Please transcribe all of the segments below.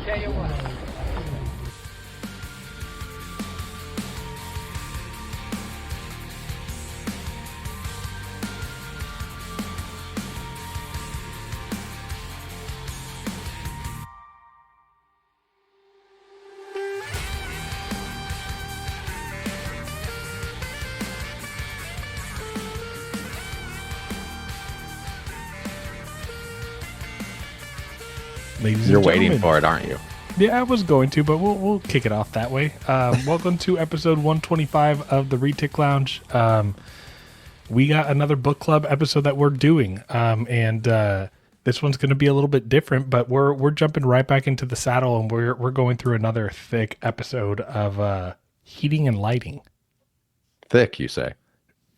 tell you what. Ladies You're and waiting gentlemen. for it, aren't you? Yeah, I was going to, but we'll kick it off that way. Welcome to episode 125 of the Retic Lounge. We got another book club episode that we're doing, and this one's going to be a little bit different. But we're jumping right back into the saddle, and we're going through another thick episode of heating and lighting. Thick, you say?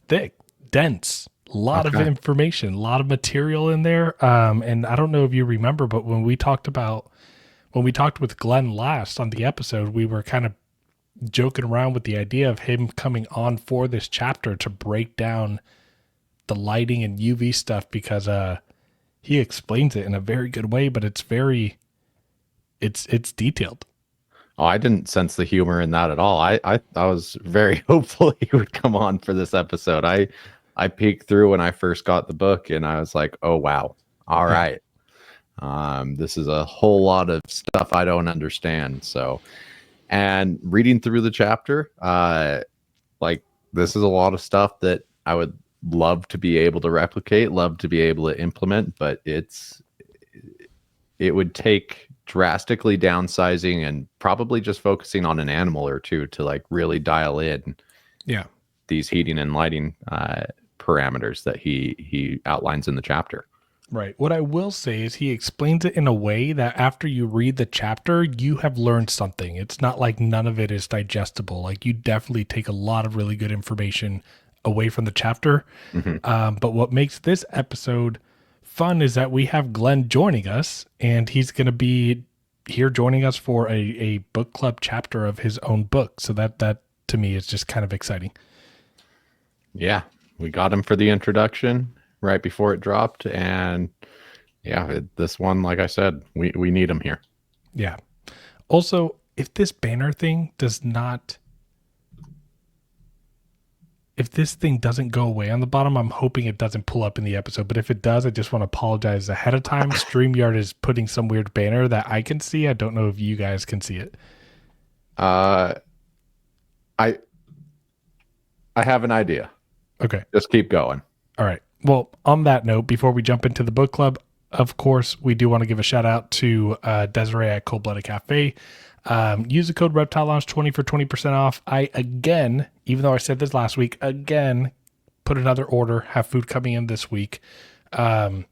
Thick, dense, a lot of Okay. information, a lot of material in there. And I don't know if you remember, but when we talked with Glenn last on the episode, we were kind of joking around with the idea of him coming on for this chapter to break down the lighting and UV stuff, because he explains it in a very good way, but it's detailed. Oh, I didn't sense the humor in that at all. I was very hopeful he would come on for this episode. I peeked through when I first got the book, and I was like, oh wow, all right. This is a whole lot of stuff I don't understand. So, and reading through the chapter, like this is a lot of stuff that I would love to be able to replicate, love to be able to implement, but it would take drastically downsizing and probably just focusing on an animal or two to like really dial in these heating and lighting parameters that he outlines in the chapter. Right. What I will say is he explains it in a way that after you read the chapter, you have learned something. It's not like none of it is digestible. Like, you definitely take a lot of really good information away from the chapter. But what makes this episode fun is that we have Glenn joining us, and he's going to be here joining us for a book club chapter of his own book. So that to me is just kind of exciting. Yeah, we got him for the introduction right before it dropped, and yeah, this one, like I said, we need him here. Yeah. Also, if this banner thing if this thing doesn't go away on the bottom, I'm hoping it doesn't pull up in the episode. But if it does, I just want to apologize ahead of time. StreamYard is putting some weird banner that I can see. I don't know if you guys can see it. I have an idea. Okay. Just keep going. All right. Well, on that note, before we jump into the book club, of course, we do want to give a shout out to Desiree at Cold Blooded Cafe. Use the code Reptile Lounge 20 for 20% off. I, again, even though I said this last week, again, put another order, have food coming in this week. Again,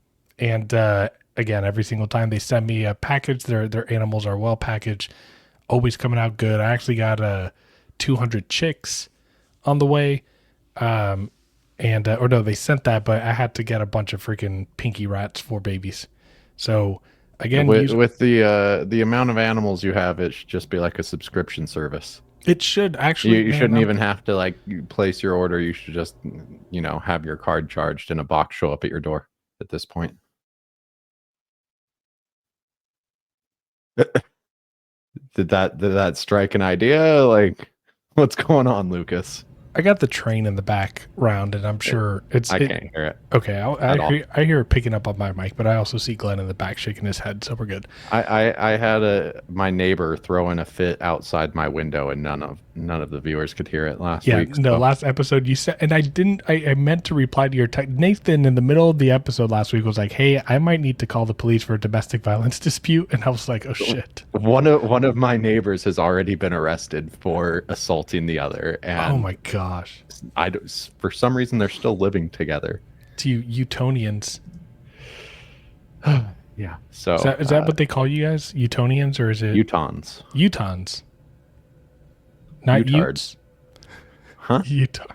every single time they send me a package, their animals are well packaged, always coming out good. I actually got 200 chicks on the way. Or no, they sent that, but I had to get a bunch of freaking pinky rats for babies. So again, with the amount of animals you have, it should just be like a subscription service. It should actually. You shouldn't even have to like place your order. You should just, have your card charged and a box show up at your door at this point. Did that strike an idea? Like, what's going on, Lucas? I got the train in the background, and I'm sure I can't hear it. Okay, I hear it picking up on my mic, but I also see Glenn in the back shaking his head, so we're good. I had my neighbor throwing a fit outside my window, and none of the viewers could hear it last week. No, last episode you said, and I meant to reply to your text. Nathan in the middle of the episode last week was like, "Hey, I might need to call the police for a domestic violence dispute," and I was like, "Oh shit!" One of my neighbors has already been arrested for assaulting the other, and oh my gosh, for some reason they're still living together. To you Utonians. Yeah. So is that what they call you guys? Utonians, or is it Utahns? Utahns. Not Utards. Utes. Huh? Utah.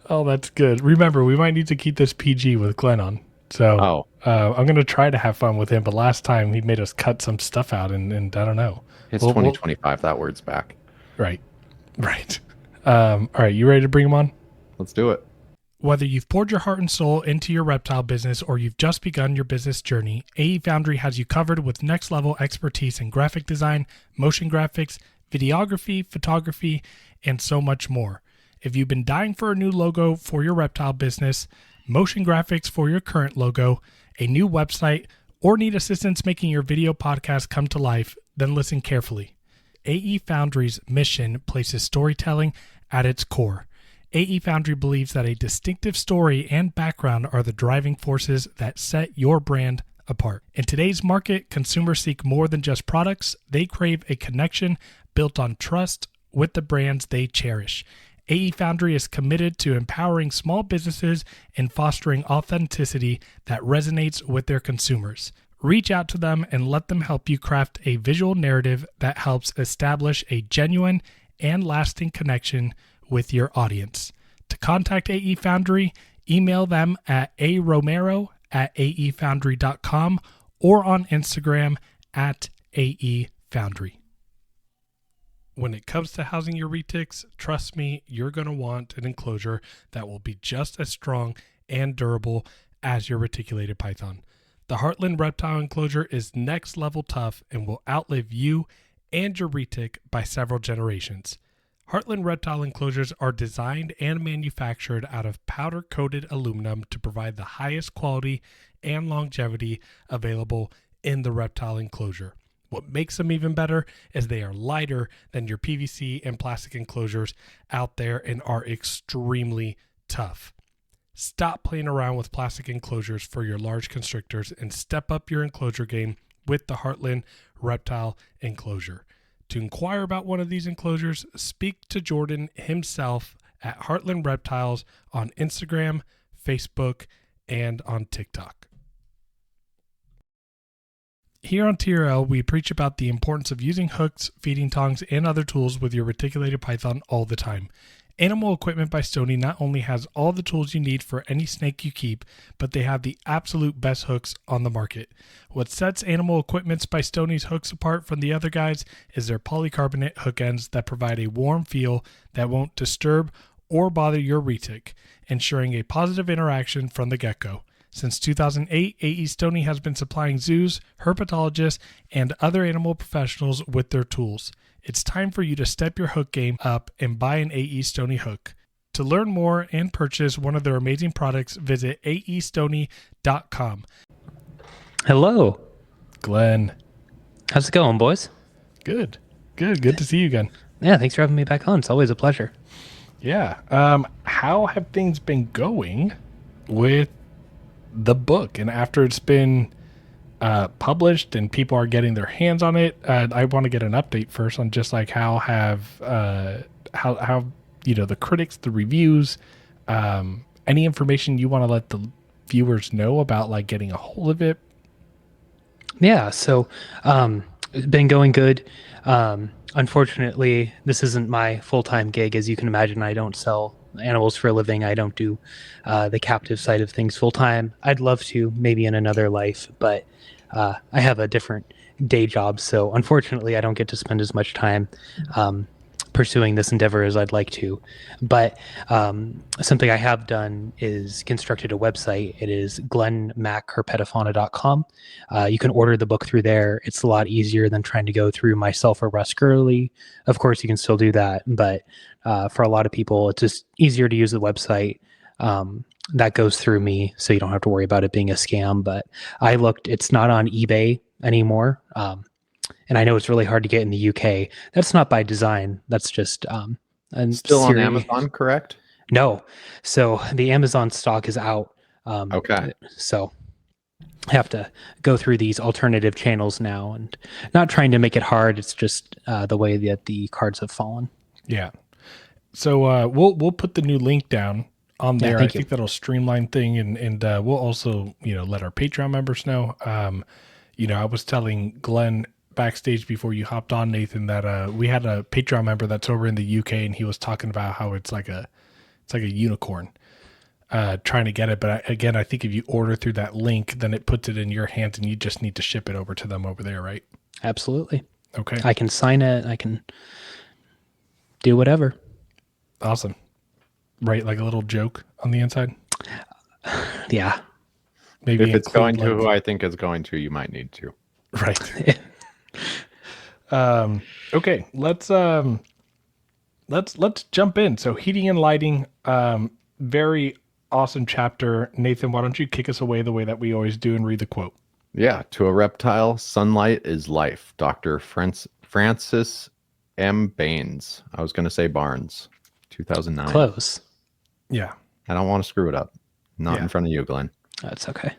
Oh, that's good. Remember, we might need to keep this PG with Glenn on. So I'm going to try to have fun with him, but last time he made us cut some stuff out, and I don't know. It's 2025. That word's back. Right. All right, you ready to bring him on? Let's do it. Whether you've poured your heart and soul into your reptile business or you've just begun your business journey, AE Foundry has you covered with next level expertise in graphic design, motion graphics, videography, photography, and so much more. If you've been dying for a new logo for your reptile business, motion graphics for your current logo, a new website, or need assistance making your video podcast come to life, then listen carefully. AE Foundry's mission places storytelling at its core. AE Foundry believes that a distinctive story and background are the driving forces that set your brand apart. In today's market, consumers seek more than just products. They crave a connection built on trust with the brands they cherish. AE Foundry is committed to empowering small businesses and fostering authenticity that resonates with their consumers. Reach out to them and let them help you craft a visual narrative that helps establish a genuine and lasting connection with your audience. To contact AE Foundry, email them at aromero@aefoundry.com or on Instagram at AE Foundry. When it comes to housing your retics, trust me, you're going to want an enclosure that will be just as strong and durable as your reticulated python. The Heartland Reptile Enclosure is next level tough and will outlive you and your retic by several generations. Heartland Reptile Enclosures are designed and manufactured out of powder-coated aluminum to provide the highest quality and longevity available in the reptile enclosure. What makes them even better is they are lighter than your PVC and plastic enclosures out there and are extremely tough. Stop playing around with plastic enclosures for your large constrictors and step up your enclosure game with the Heartland Reptile Enclosure. To inquire about one of these enclosures, speak to Jordan himself at Heartland Reptiles on Instagram, Facebook, and on TikTok. Here on TRL, we preach about the importance of using hooks, feeding tongs, and other tools with your reticulated python all the time. Animal Equipment by Stoney not only has all the tools you need for any snake you keep, but they have the absolute best hooks on the market. What sets Animal Equipment by Stoney's hooks apart from the other guys is their polycarbonate hook ends that provide a warm feel that won't disturb or bother your retic, ensuring a positive interaction from the get-go. Since 2008, AE Stoney has been supplying zoos, herpetologists, and other animal professionals with their tools. It's time for you to step your hook game up and buy an AE Stoney hook. To learn more and purchase one of their amazing products, visit aestoney.com. Hello. Glenn. How's it going, boys? Good. Good to see you again. Yeah, thanks for having me back on. It's always a pleasure. Yeah. How have things been going with the book? And after it's been published and people are getting their hands on it, I want to get an update first on just like how the critics, the reviews, any information you want to let the viewers know about like getting a hold of it. Yeah, so it's been going good. Unfortunately, this isn't my full-time gig. As you can imagine, I don't sell animals for a living. I don't do the captive side of things full-time. I'd love to, maybe in another life, but I have a different day job, so unfortunately I don't get to spend as much time pursuing this endeavor as I'd like to. But something I have done is constructed a website. It is glenmacherpetofauna.com. You can order the book through there. It's a lot easier than trying to go through myself or Russ Gurley. Of course, you can still do that, but for a lot of people, it's just easier to use the website. That goes through me, so you don't have to worry about it being a scam. But I looked, it's not on eBay anymore. And I know it's really hard to get in the UK. That's not by design. That's just still on Amazon, correct? No. So the Amazon stock is out. Okay. So I have to go through these alternative channels now, and not trying to make it hard. It's just the way that the cards have fallen. Yeah. So we'll put the new link down on there. I think that'll streamline thing, and we'll also let our Patreon members know. I was telling Glenn backstage before you hopped on, Nathan, that we had a Patreon member that's over in the UK, and he was talking about how it's like a unicorn trying to get it. But again, I think if you order through that link, then it puts it in your hands, and you just need to ship it over to them over there, right? Absolutely. Okay. I can sign it. I can do whatever. Awesome. Right, like a little joke on the inside. Yeah. Maybe If it's going include to who like I think it's going to, you might need to. right. Okay, let's jump in. So heating and lighting, very awesome chapter. Nathan, why don't you kick us away the way that we always do and read the quote? Yeah, to a reptile, sunlight is life. Dr. Francis M. Baines. I was going to say Barnes, 2009. Close. Yeah. I don't want to screw it up. Not Yeah. in front of you, Glenn. That's okay.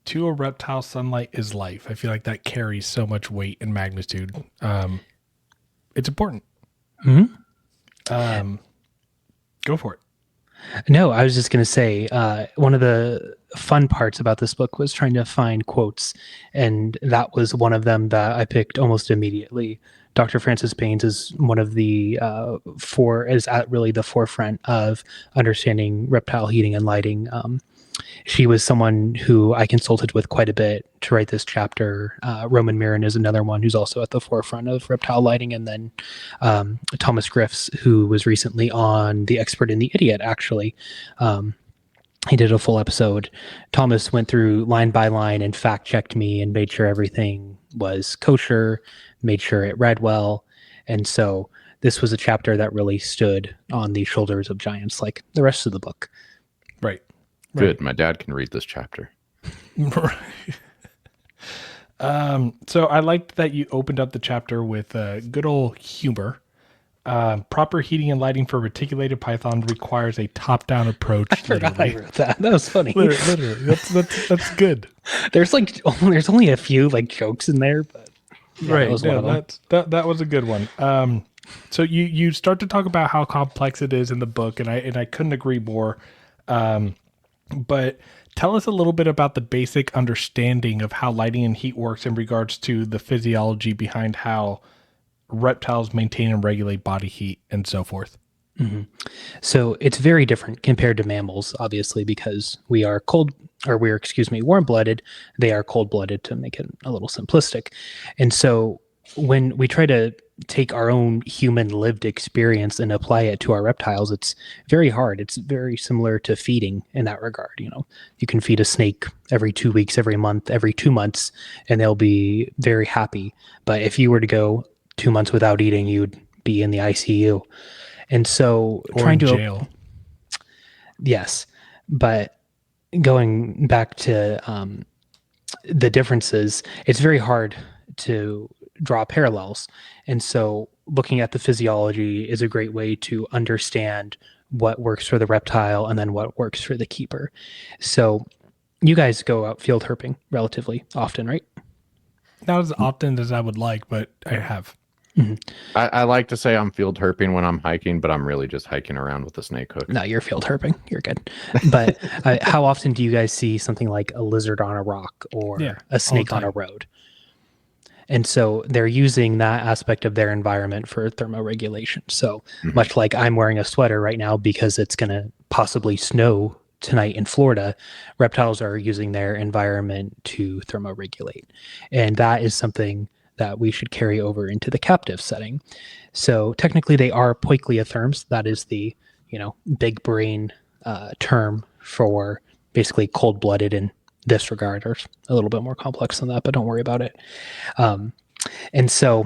To a reptile, sunlight is life. I feel like that carries so much weight and magnitude. It's important. Mm-hmm. Go for it. No, I was just going to say one of the fun parts about this book was trying to find quotes, and that was one of them that I picked almost immediately. Dr. Francis Baines is one of the is at really the forefront of understanding reptile heating and lighting. She was someone who I consulted with quite a bit to write this chapter. Roman Mirren is another one who's also at the forefront of reptile lighting. And then Thomas Griffiths, who was recently on The Expert and the Idiot, actually. He did a full episode. Thomas went through line by line and fact checked me and made sure everything was kosher, made sure it read well. And so this was a chapter that really stood on the shoulders of giants like the rest of the book. Right. Good. My dad can read this chapter. So I liked that you opened up the chapter with good old humor. Proper heating and lighting for reticulated python requires a top-down approach. I forgot I wrote that. That was funny. Literally. That's good. There's only a few like jokes in there, but yeah, right. that was one of them. That was a good one. So you start to talk about how complex it is in the book, and I couldn't agree more. But tell us a little bit about the basic understanding of how lighting and heat works in regards to the physiology behind how reptiles maintain and regulate body heat and so forth. Mm-hmm. So it's very different compared to mammals, obviously, because we're warm-blooded. They are cold-blooded, to make it a little simplistic. And so when we try to take our own human lived experience and apply it to our reptiles, it's very hard. It's very similar to feeding in that regard. You can feed a snake every 2 weeks, every month, every 2 months, and they'll be very happy. But if you were to go 2 months without eating, you'd be in the ICU. And so or in jail. Yes. But going back to the differences, it's very hard to draw parallels. And so looking at the physiology is a great way to understand what works for the reptile and then what works for the keeper. So you guys go out field herping relatively often, right? Not as often as I would like, but I have. Mm-hmm. I like to say I'm field herping when I'm hiking, but I'm really just hiking around with a snake hook. No, you're field herping. You're good. But how often do you guys see something like a lizard on a rock or a snake on a road? And so they're using that aspect of their environment for thermoregulation. So much like I'm wearing a sweater right now because it's going to possibly snow tonight in Florida, reptiles are using their environment to thermoregulate. And that is something that we should carry over into the captive setting. So technically they are poikilotherms. That is the, big brain term for basically cold-blooded in this regard, or a little bit more complex than that, but don't worry about it. And so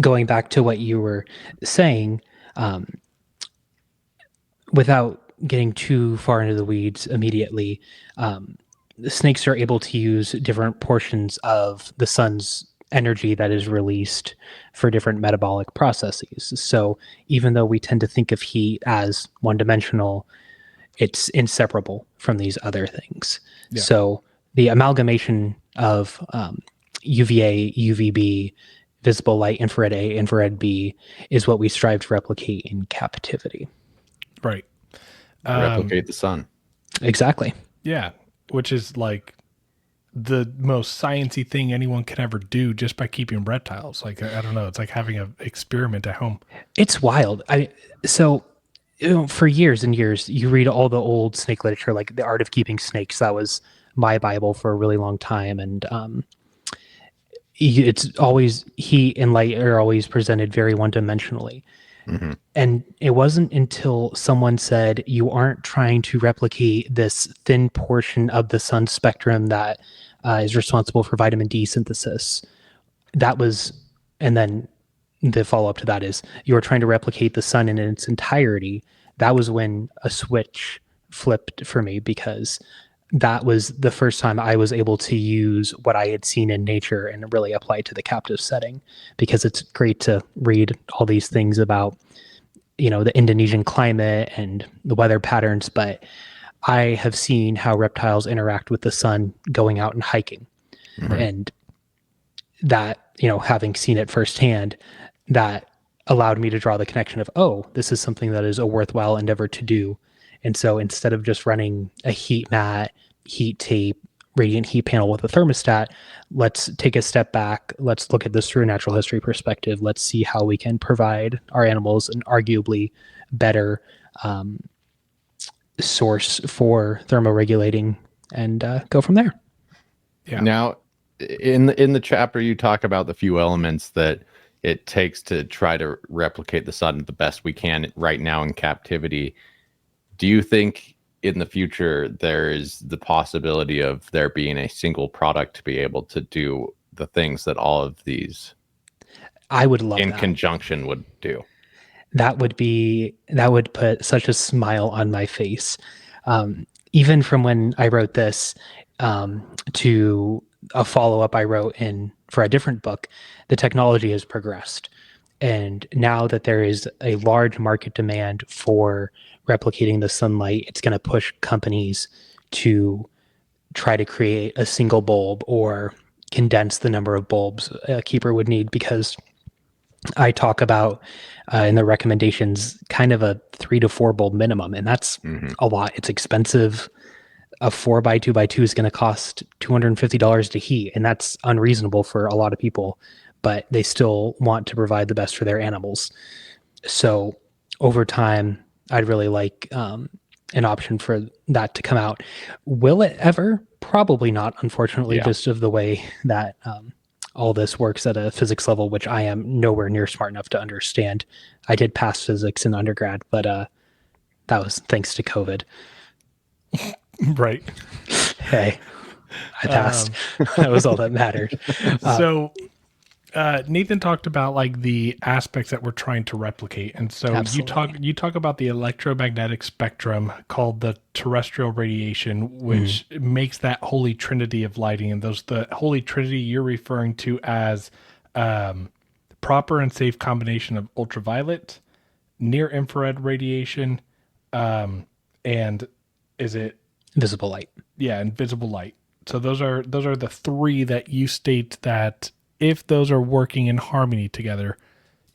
going back to what you were saying, without getting too far into the weeds immediately, the snakes are able to use different portions of the sun's energy that is released for different metabolic processes. So even though we tend to think of heat as one-dimensional, it's inseparable from these other things. Yeah. So the amalgamation of UVA, UVB, visible light, infrared A, infrared B is what we strive to replicate in captivity. Right. Replicate the sun. Exactly. Yeah. Which is like the most sciencey thing anyone can ever do just by keeping reptiles. Like, I don't know. It's like having an experiment at home. It's wild. For years and years, you read all the old snake literature, like The Art of Keeping Snakes. That was my Bible for a really long time. And it's always, heat and light are always presented very one-dimensionally. Mhm. And it wasn't until someone said, you aren't trying to replicate this thin portion of the sun spectrum that is responsible for vitamin D synthesis. That was, and then the follow up to that is, you're trying to replicate the sun in its entirety. That was when a switch flipped for me, because that was the first time I was able to use what I had seen in nature and really apply it to the captive setting. Because it's great to read all these things about, the Indonesian climate and the weather patterns, but I have seen how reptiles interact with the sun going out and hiking. Mhm. And that, having seen it firsthand, that allowed me to draw the connection of, oh, this is something that is a worthwhile endeavor to do. And so instead of just running a heat mat, heat tape, radiant heat panel with a thermostat, let's take a step back. Let's look at this through a natural history perspective. Let's see how we can provide our animals an arguably better source for thermoregulating, and go from there. Yeah. Now, in the chapter, you talk about the few elements that it takes to try to replicate the sun the best we can right now in captivity. Do you think in the future there is the possibility of there being a single product to be able to do the things that all of these I would love in that. conjunction would do? That would put such a smile on my face. Even from when I wrote this, to a follow-up I wrote for a different book, the technology has progressed. And now that there is a large market demand for replicating the sunlight, it's going to push companies to try to create a single bulb or condense the number of bulbs a keeper would need, because I talk about in the recommendations kind of a 3 to 4 bulb minimum, and that's a lot. It's expensive. A 4x2x2 is going to cost $250 to heat, and that's unreasonable for a lot of people, but they still want to provide the best for their animals. So over time, I'd really like an option for that to come out. Will it ever? Probably not, unfortunately, Yeah. just of the way that all this works at a physics level, which I am nowhere near smart enough to understand. I did pass physics in undergrad, but that was thanks to COVID. Right. Hey, I passed. That was all that mattered. So Nathan talked about like the aspects that we're trying to replicate, and so Absolutely. you talk about the electromagnetic spectrum called the terrestrial radiation, which makes that holy trinity of lighting, and the holy trinity you're referring to as proper and safe combination of ultraviolet, near infrared radiation, and is it Visible light. invisible light. So those are the three that you state that if those are working in harmony together,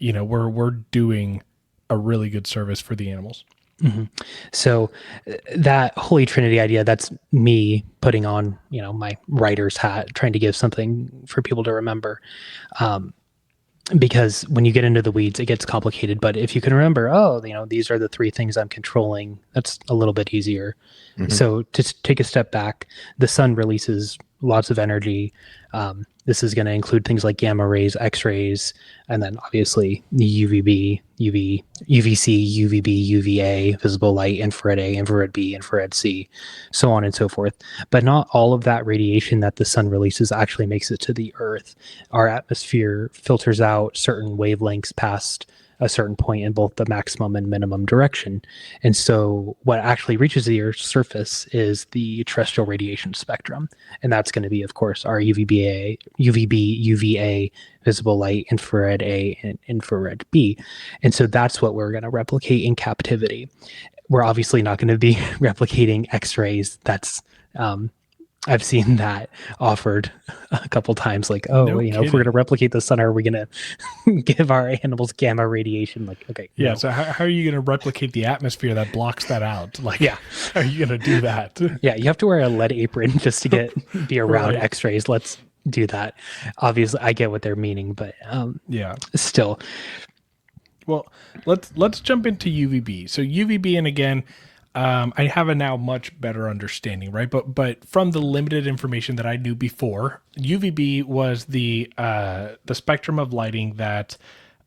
we're doing a really good service for the animals. So that holy trinity idea, that's me putting on, my writer's hat, trying to give something for people to remember. Because when you get into the weeds, it gets complicated. But if you can remember, these are the three things I'm controlling, that's a little bit easier. So to take a step back, the sun releases lots of energy. This is going to include things like gamma rays, X-rays, and then obviously the UVB, UVC, UVB, UVA, visible light, infrared A, infrared B, infrared C, so on and so forth. But not all of that radiation that the sun releases actually makes it to the Earth. Our atmosphere filters out certain wavelengths past a certain point in both the maximum and minimum direction. And so what actually reaches the Earth's surface is the terrestrial radiation spectrum. And that's going to be, of course, our UVB, UVA, visible light, infrared A, and infrared B. And so that's what we're going to replicate in captivity. We're obviously not going to be replicating X-rays. That's I've seen that offered a couple times, like, No if we're kidding. going to replicate the sun, are we going to give our animals gamma radiation? Like, okay. Yeah. No. So how are you going to replicate the atmosphere that blocks that out? Like, Yeah. how are you going to do that? Yeah, you have to wear a lead apron just to be around Right. X-rays. Let's do that. Obviously, I get what they're meaning, but Yeah. still. Well, let's jump into UVB. So UVB, and again, I have a now much better understanding, right? But from the limited information that I knew before, UVB was the spectrum of lighting that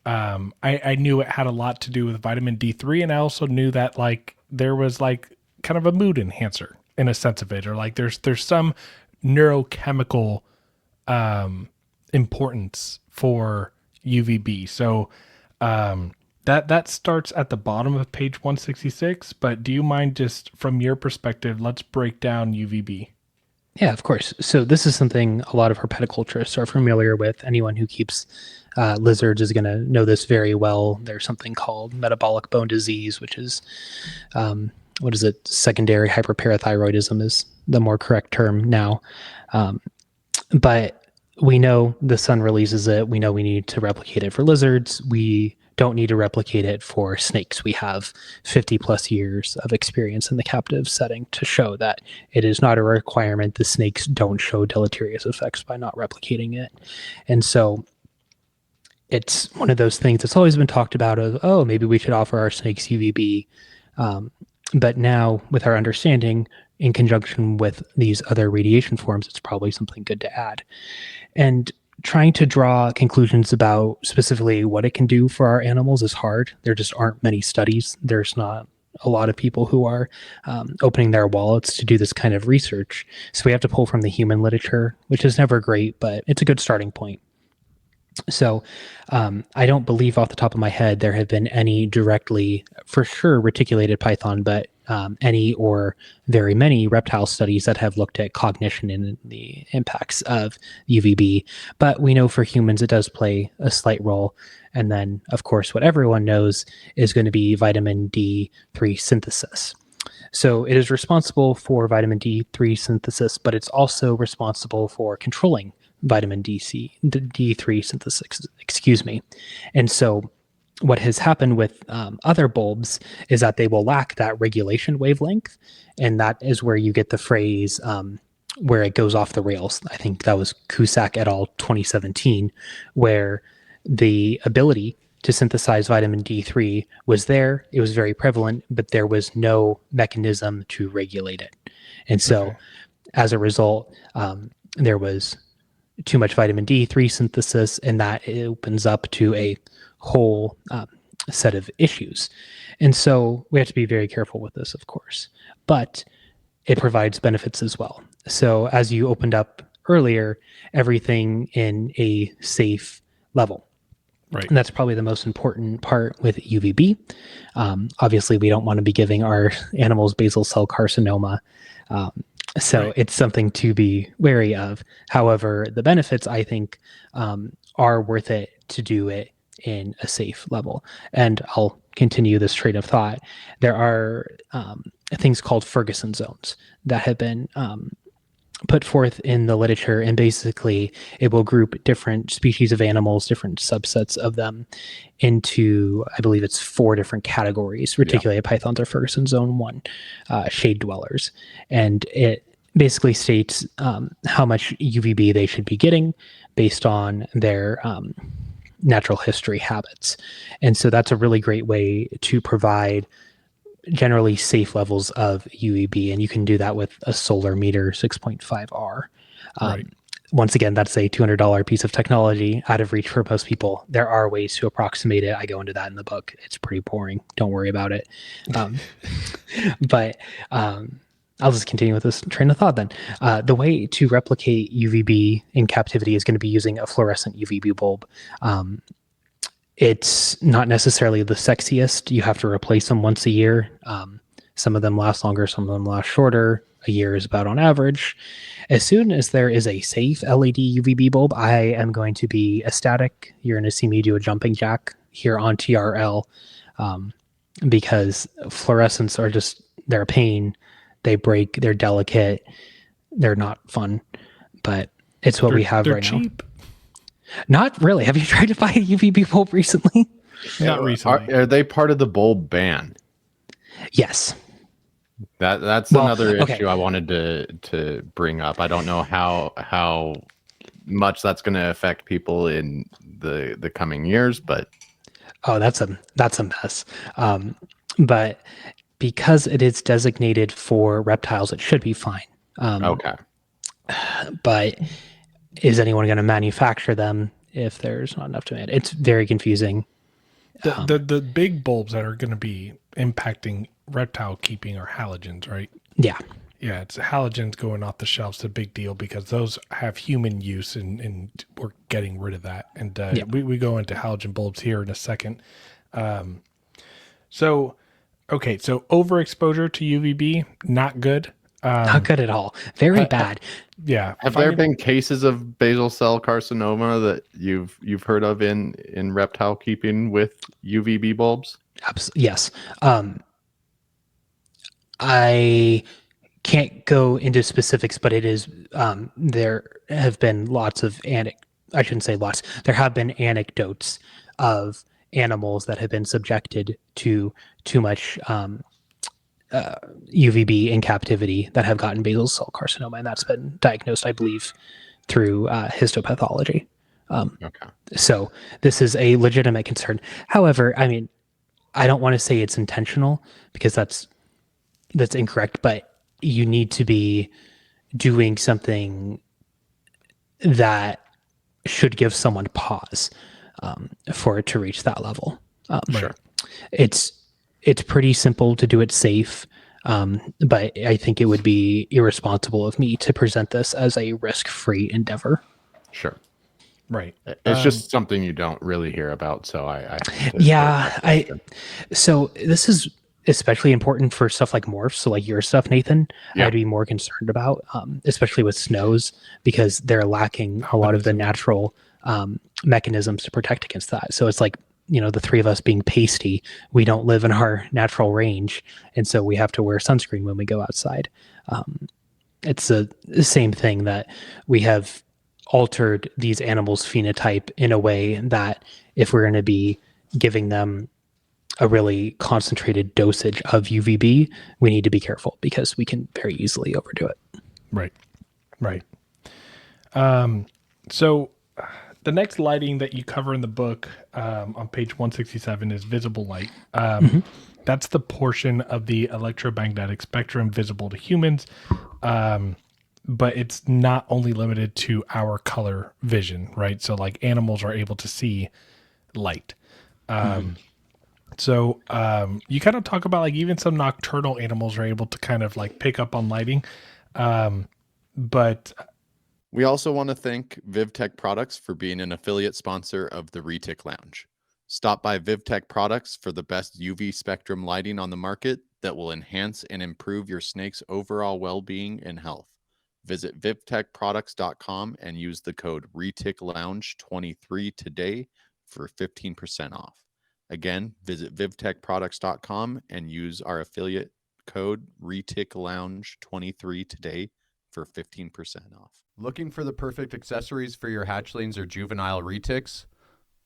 I knew it had a lot to do with vitamin D3, and I also knew that like there was like kind of a mood enhancer in a sense of it, or like there's some neurochemical importance for UVB. So that starts at the bottom of page 166. But do you mind just from your perspective, let's break down UVB. Yeah, of course. So this is something a lot of herpetoculturists are familiar with. Anyone who keeps lizards is going to know this very well. There's something called metabolic bone disease, which is what is it? Secondary hyperparathyroidism is the more correct term now. But we know the sun releases it. We know we need to replicate it for lizards. We don't need to replicate it for snakes. We have 50 plus years of experience in the captive setting to show that it is not a requirement. The snakes don't show deleterious effects by not replicating it. And so it's one of those things that's always been talked about of, oh, maybe we should offer our snakes UVB. But now with our understanding, in conjunction with these other radiation forms, it's probably something good to add. And trying to draw conclusions about specifically what it can do for our animals is hard. There just aren't many studies. There's not a lot of people who are opening their wallets to do this kind of research. So we have to pull from the human literature, which is never great, but it's a good starting point. So I don't believe off the top of my head there have been any directly, for sure, reticulated python, but any or very many reptile studies that have looked at cognition and the impacts of UVB. But we know for humans it does play a slight role. And then, of course, what everyone knows is going to be vitamin D3 synthesis. So it is responsible for vitamin D3 synthesis, but it's also responsible for controlling vitamin D3 synthesis, excuse me. And so what has happened with other bulbs is that they will lack that regulation wavelength. And that is where you get the phrase where it goes off the rails. I think that was Cusack et al. 2017, where the ability to synthesize vitamin D3 was there. It was very prevalent, but there was no mechanism to regulate it. And so as a result, there was too much vitamin D3 synthesis, and that opens up to a whole set of issues. And so we have to be very careful with this, of course, but it provides benefits as well. So as you opened up earlier, everything in a safe level. Right. And that's probably the most important part with UVB. Obviously, we don't want to be giving our animals basal cell carcinoma. So it's something to be wary of. However, the benefits, I think, are worth it to do it in a safe level. And I'll continue this train of thought. There are things called Ferguson zones that have been put forth in the literature, and basically it will group different species of animals, different subsets of them into, I believe it's 4 different categories. Reticulated pythons are Ferguson zone 1, shade dwellers. And it basically states how much UVB they should be getting based on their natural history habits. And so that's a really great way to provide generally safe levels of UVB, and you can do that with a solar meter 6.5R. Once again, that's a $200 piece of technology out of reach for most people. There are ways to approximate it. I go into that in the book. It's pretty boring. Don't worry about it. But I'll just continue with this train of thought then. The way to replicate UVB in captivity is going to be using a fluorescent UVB bulb. It's not necessarily the sexiest. You have to replace them once a year. Some of them last longer, some of them last shorter. A year is about on average. As soon as there is a safe LED UVB bulb, I am going to be ecstatic. You're going to see me do a jumping jack here on TRL because fluorescents are just, they're a pain. They break, they're delicate, they're not fun, but it's what we have right cheap. Now. Not really. Have you tried to buy a UVB bulb recently? Not recently. Are they part of the bulb ban? Yes. That's another issue I wanted to bring up. I don't know how much that's going to affect people in the coming years, but that's a mess. But because it is designated for reptiles, it should be fine. Okay. But is anyone going to manufacture them if there's not enough demand? It's very confusing. The big bulbs that are going to be impacting reptile keeping are halogens, right? Yeah. Yeah, it's halogens going off the shelves. It's a big deal because those have human use, and we're getting rid of that. And Yeah. we go into halogen bulbs here in a second. So overexposure to UVB, not good. Not good at all. Very bad. Yeah. Have there been cases of basal cell carcinoma that you've heard of in reptile keeping with UVB bulbs? Yes. I can't go into specifics, but it is there have been lots of I shouldn't say lots. There have been anecdotes of animals that have been subjected to too much UVB in captivity that have gotten basal cell carcinoma, and that's been diagnosed, I believe, through histopathology. Okay. So this is a legitimate concern. However, I mean, I don't want to say it's intentional because that's incorrect, but you need to be doing something that should give someone pause for it to reach that level. Sure. It's pretty simple to do it safe, but I think it would be irresponsible of me to present this as a risk-free endeavor. Sure. Right. It's just something you don't really hear about. So so this is especially important for stuff like morphs. So like your stuff, Nathan, Yeah. I'd be more concerned about, especially with snows, because they're lacking a lot of the natural mechanisms to protect against that. So it's like, the three of us being pasty, we don't live in our natural range. And so we have to wear sunscreen when we go outside. It's the same thing that we have altered these animals' phenotype in a way that if we're going to be giving them a really concentrated dosage of UVB, we need to be careful because we can very easily overdo it. Right. So the next lighting that you cover in the book on page 167 is visible light. That's the portion of the electromagnetic spectrum visible to humans. But it's not only limited to our color vision, right? So like animals are able to see light. So you kind of talk about like even some nocturnal animals are able to kind of like pick up on lighting. But we also want to thank VivTech Products for being an affiliate sponsor of the Retic Lounge. Stop by VivTech Products for the best UV spectrum lighting on the market that will enhance and improve your snake's overall well-being and health. Visit vivtechproducts.com and use the code ReticLounge23 today for 15% off. Again, visit vivtechproducts.com and use our affiliate code ReticLounge23 today for 15% off. Looking for the perfect accessories for your hatchlings or juvenile retics?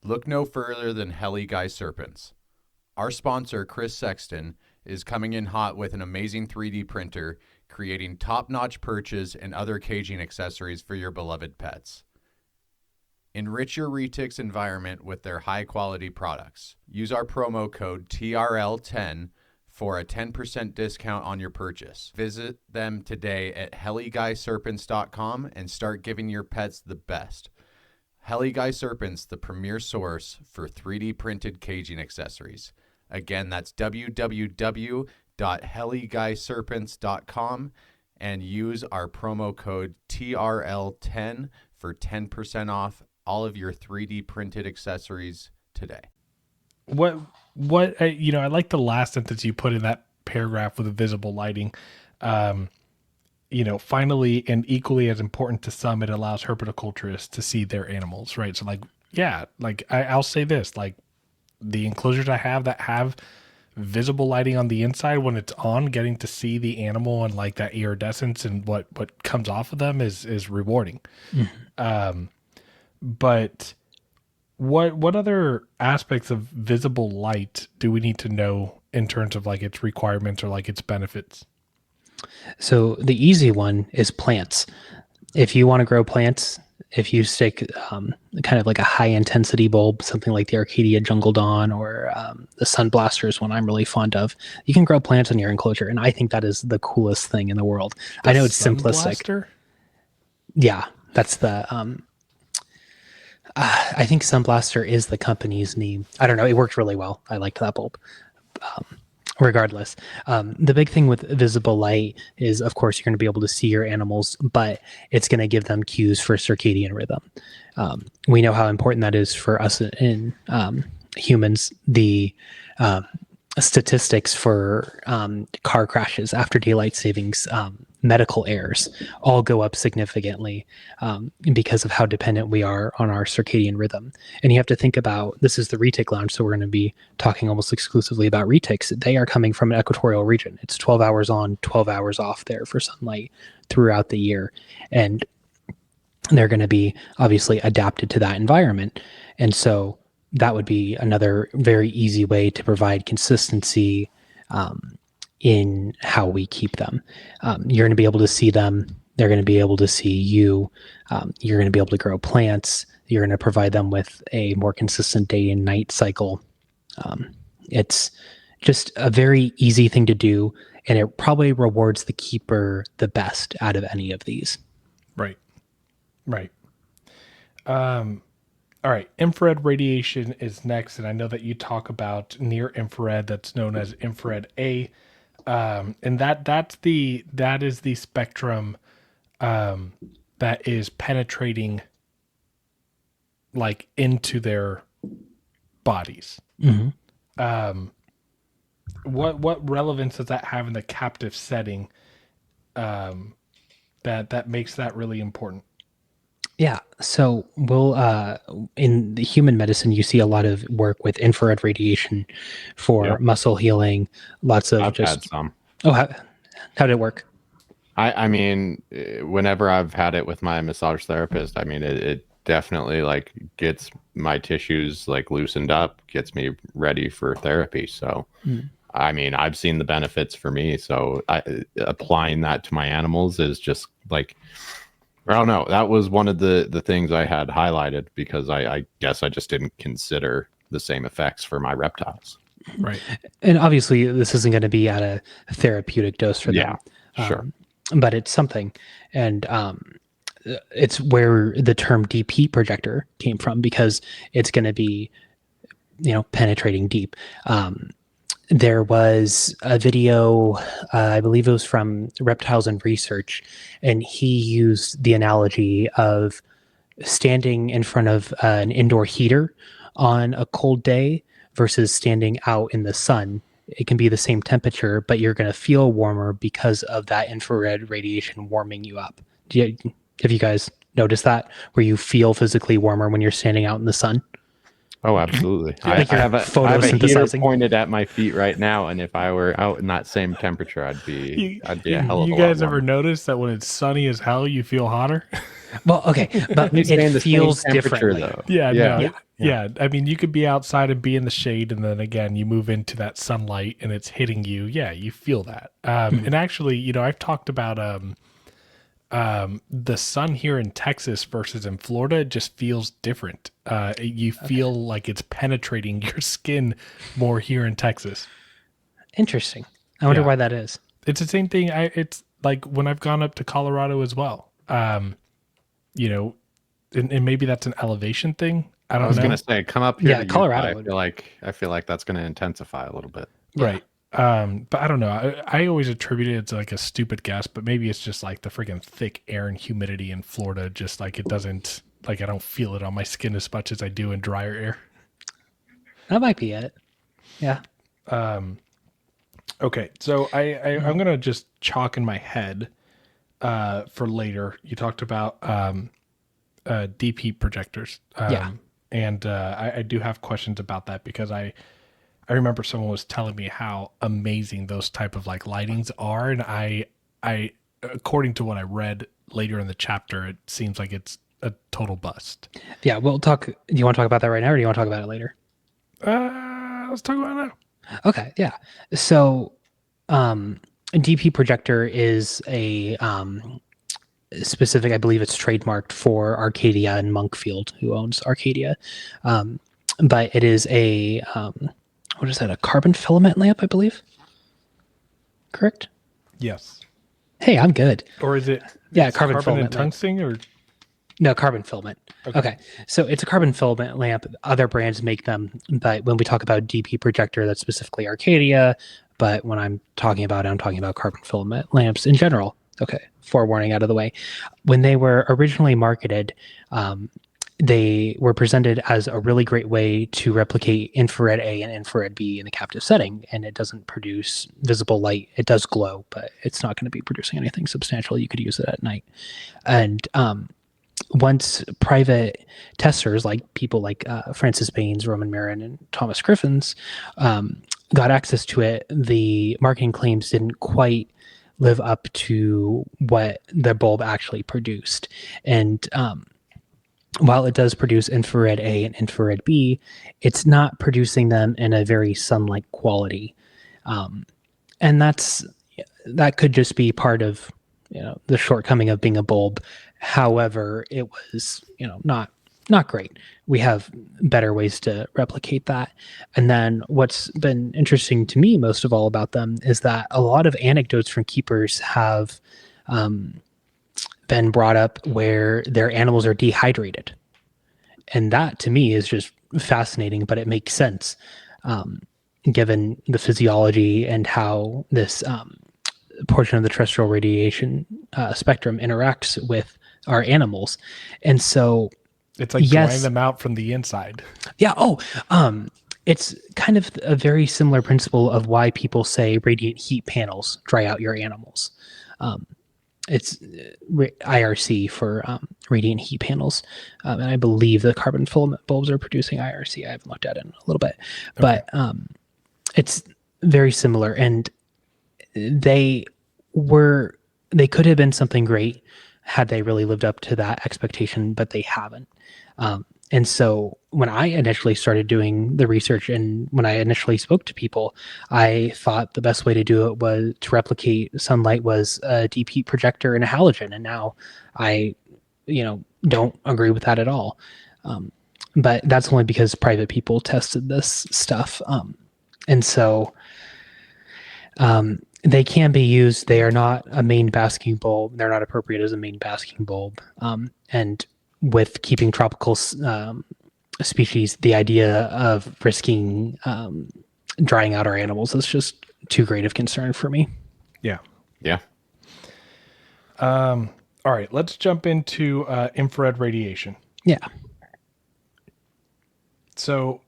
Look no further than Heli Guy Serpents. Our sponsor, Chris Sexton, is coming in hot with an amazing 3D printer, creating top-notch perches and other caging accessories for your beloved pets. Enrich your retics environment with their high-quality products. Use our promo code TRL10 for a 10% discount on your purchase. Visit them today at heliguyserpents.com and start giving your pets the best. Heli Guy Serpents, the premier source for 3D printed caging accessories. Again, that's www.heliguyserpents.com and use our promo code TRL10 for 10% off all of your 3D printed accessories today. I like the last sentence you put in that paragraph with the visible lighting. Finally, and equally as important to some, it allows herpetoculturists to see their animals, right? So I'll say this, like the enclosures I have that have visible lighting on the inside, when it's on, getting to see the animal and like that iridescence and what comes off of them is rewarding. But what other aspects of visible light do we need to know in terms of like its requirements or like its benefits? So the easy one is plants. If you want to grow plants, if you stick kind of like a high intensity bulb, something like the Arcadia Jungle Dawn or the Sun Blaster is one I'm really fond of, you can grow plants in your enclosure. And I think that is the coolest thing in the world. I know it's Sun simplistic. Blaster? Yeah, that's the I think Sunblaster is the company's name. I don't know. It worked really well. I liked that bulb. Regardless, the big thing with visible light is, of course, you're going to be able to see your animals, but it's going to give them cues for circadian rhythm. We know how important that is for us in humans. The statistics for car crashes after daylight savings, medical errors, all go up significantly because of how dependent we are on our circadian rhythm. And you have to think about, this is the Retic Lounge, so we're going to be talking almost exclusively about retics. They are coming from an equatorial region. It's 12 hours on, 12 hours off there for sunlight throughout the year. And they're going to be obviously adapted to that environment. And so that would be another very easy way to provide consistency in how we keep them. You're going to be able to see them. They're going to be able to see you. You're going to be able to grow plants. You're going to provide them with a more consistent day and night cycle. It's just a very easy thing to do, and it probably rewards the keeper the best out of any of these. Right. Right. All right, infrared radiation is next, and I know that you talk about near infrared, that's known as infrared A, and that is the spectrum that is penetrating like into their bodies. Mm-hmm. What relevance does that have in the captive setting? That makes that really important. Yeah. So we'll in the human medicine, you see a lot of work with infrared radiation for muscle healing. Lots of I've had some. Oh, how did it work? I mean, whenever I've had it with my massage therapist, I mean, it definitely like gets my tissues like loosened up, gets me ready for therapy. So, I mean, I've seen the benefits for me. So applying that to my animals is just like, I don't know. That was one of the things I had highlighted because I guess I just didn't consider the same effects for my reptiles. Right. And obviously, this isn't going to be at a therapeutic dose for them. Sure. But it's something. And it's where the term deep heat projector came from, because it's going to be, penetrating deep. There was a video, I believe it was from Reptiles and Research, and he used the analogy of standing in front of an indoor heater on a cold day versus standing out in the sun. It can be the same temperature, but you're going to feel warmer because of that infrared radiation warming you up. Have you guys noticed that, where you feel physically warmer when you're standing out in the sun? Oh, absolutely. Like I have a heater photosynthesizing. pointed at my feet right now, and if I were out in that same temperature, I'd be a hell of a You lot guys warmer. ever notice that when it's sunny as hell, you feel hotter? Well, okay, but it feels differently. though. Yeah. I mean, you could be outside and be in the shade, and then again, you move into that sunlight and it's hitting you. Yeah, you feel that. And actually, I've talked about the sun here in Texas versus in Florida just feels different. You feel like it's penetrating your skin more here in Texas. Interesting. I wonder why that is. It's the same thing. It's like when I've gone up to Colorado as well. And maybe that's an elevation thing. I don't know. I was gonna say, come up here. Yeah, to Colorado. Utah, I feel like that's gonna intensify a little bit. Right. But I don't know. I always attribute it to like a stupid guess, but maybe it's just like the freaking thick air and humidity in Florida. Just like it doesn't, like I don't feel it on my skin as much as I do in drier air. That might be it. Yeah. Okay. So I'm going to just chalk in my head for later. You talked about deep heat projectors. And I do have questions about that because I remember someone was telling me how amazing those type of like lightings are. And I according to what I read later in the chapter, it seems like it's a total bust. Yeah. We'll talk. Do you want to talk about that right now, or do you want to talk about it later? Let's talk about it now. Okay. Yeah. So, DP projector is a specific, I believe it's trademarked for Arcadia and Monkfield, who owns Arcadia. But it is a, what is that? A carbon filament lamp, I believe. Correct? Yes. Hey, I'm good. Or is it? Yeah, carbon and filament lamp. tungsten or? No, carbon filament. Okay. So it's a carbon filament lamp. Other brands make them, but when we talk about DP projector, that's specifically Arcadia. But when I'm talking about carbon filament lamps in general. Okay. Forewarning out of the way. When they were originally marketed, they were presented as a really great way to replicate infrared A and infrared B in the captive setting, and it doesn't produce visible light. It does glow, but it's not going to be producing anything substantial. You could use it at night. And once private testers, like people like Francis Baines, Roman Marin, and Thomas Griffins, got access to it, the marketing claims didn't quite live up to what the bulb actually produced. And while it does produce infrared A and infrared B, it's not producing them in a very sunlight quality. And that could just be part of the shortcoming of being a bulb. However, it was not great. We have better ways to replicate that. And then what's been interesting to me most of all about them is that a lot of anecdotes from keepers have been brought up where their animals are dehydrated. And that to me is just fascinating, but it makes sense given the physiology and how this portion of the terrestrial radiation spectrum interacts with our animals. And so it's like drying them out from the inside. Yeah. It's kind of a very similar principle of why people say radiant heat panels dry out your animals. It's IRC for radiant heat panels. And I believe the carbon filament bulbs are producing IRC. I haven't looked at it in a little bit, but it's very similar. And they could have been something great had they really lived up to that expectation, but they haven't. And so when I initially started doing the research and when I initially spoke to people, I thought the best way to do it was to replicate sunlight was a deep heat projector and a halogen. And now I, don't agree with that at all. But that's only because private people tested this stuff. And so they can be used. They are not a main basking bulb. They're not appropriate as a main basking bulb. And with keeping tropical species, the idea of risking drying out our animals is just too great of concern for me. Yeah. Yeah. All right, let's jump into infrared radiation. Yeah. So,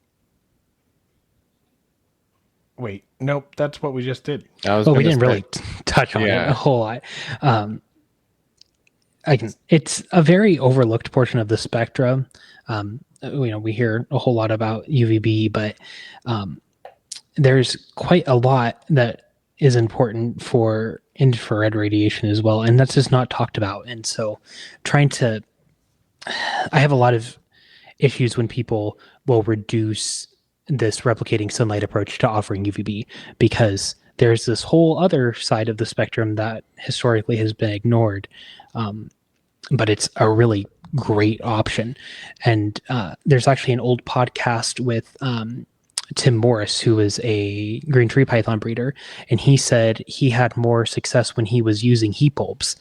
wait, nope, that's what we just did. We didn't really touch on it a whole lot. It's a very overlooked portion of the spectrum. We hear a whole lot about UVB, but there's quite a lot that is important for infrared radiation as well, and that's just not talked about. And so I have a lot of issues when people will reduce this replicating sunlight approach to offering UVB, because there's this whole other side of the spectrum that historically has been ignored. But it's a really great option. And there's actually an old podcast with Tim Morris, who is a green tree python breeder, and he said he had more success when he was using heat bulbs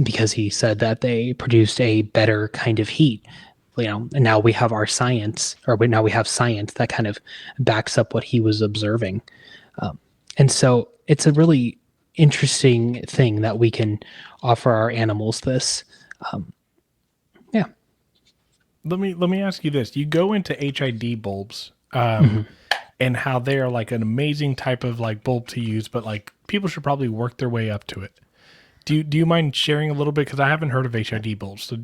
because he said that they produced a better kind of heat. And now we have science that kind of backs up what he was observing. And so it's a really interesting thing that we can offer our animals this. Yeah. Let me ask you this. You go into HID bulbs and how they are like an amazing type of like bulb to use, but like people should probably work their way up to it. Do you mind sharing a little bit? Because I haven't heard of HID bulbs. So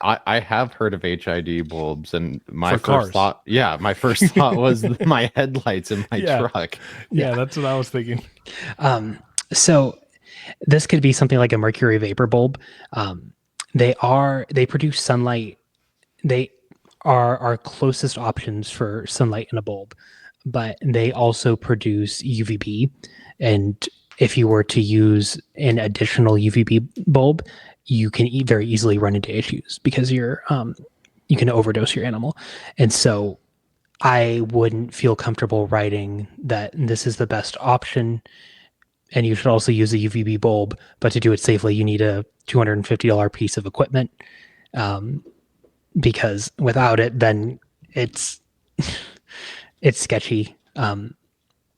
I have heard of HID bulbs, and my first thought was my headlights in my truck. Yeah, that's what I was thinking. So this could be something like a mercury vapor bulb. They produce sunlight. They are our closest options for sunlight in a bulb, but they also produce UVB. And if you were to use an additional UVB bulb, you can very easily run into issues because you can overdose your animal. And so I wouldn't feel comfortable writing that this is the best option and you should also use a UVB bulb, but to do it safely, you need a $250 piece of equipment. Because without it, then it's it's sketchy.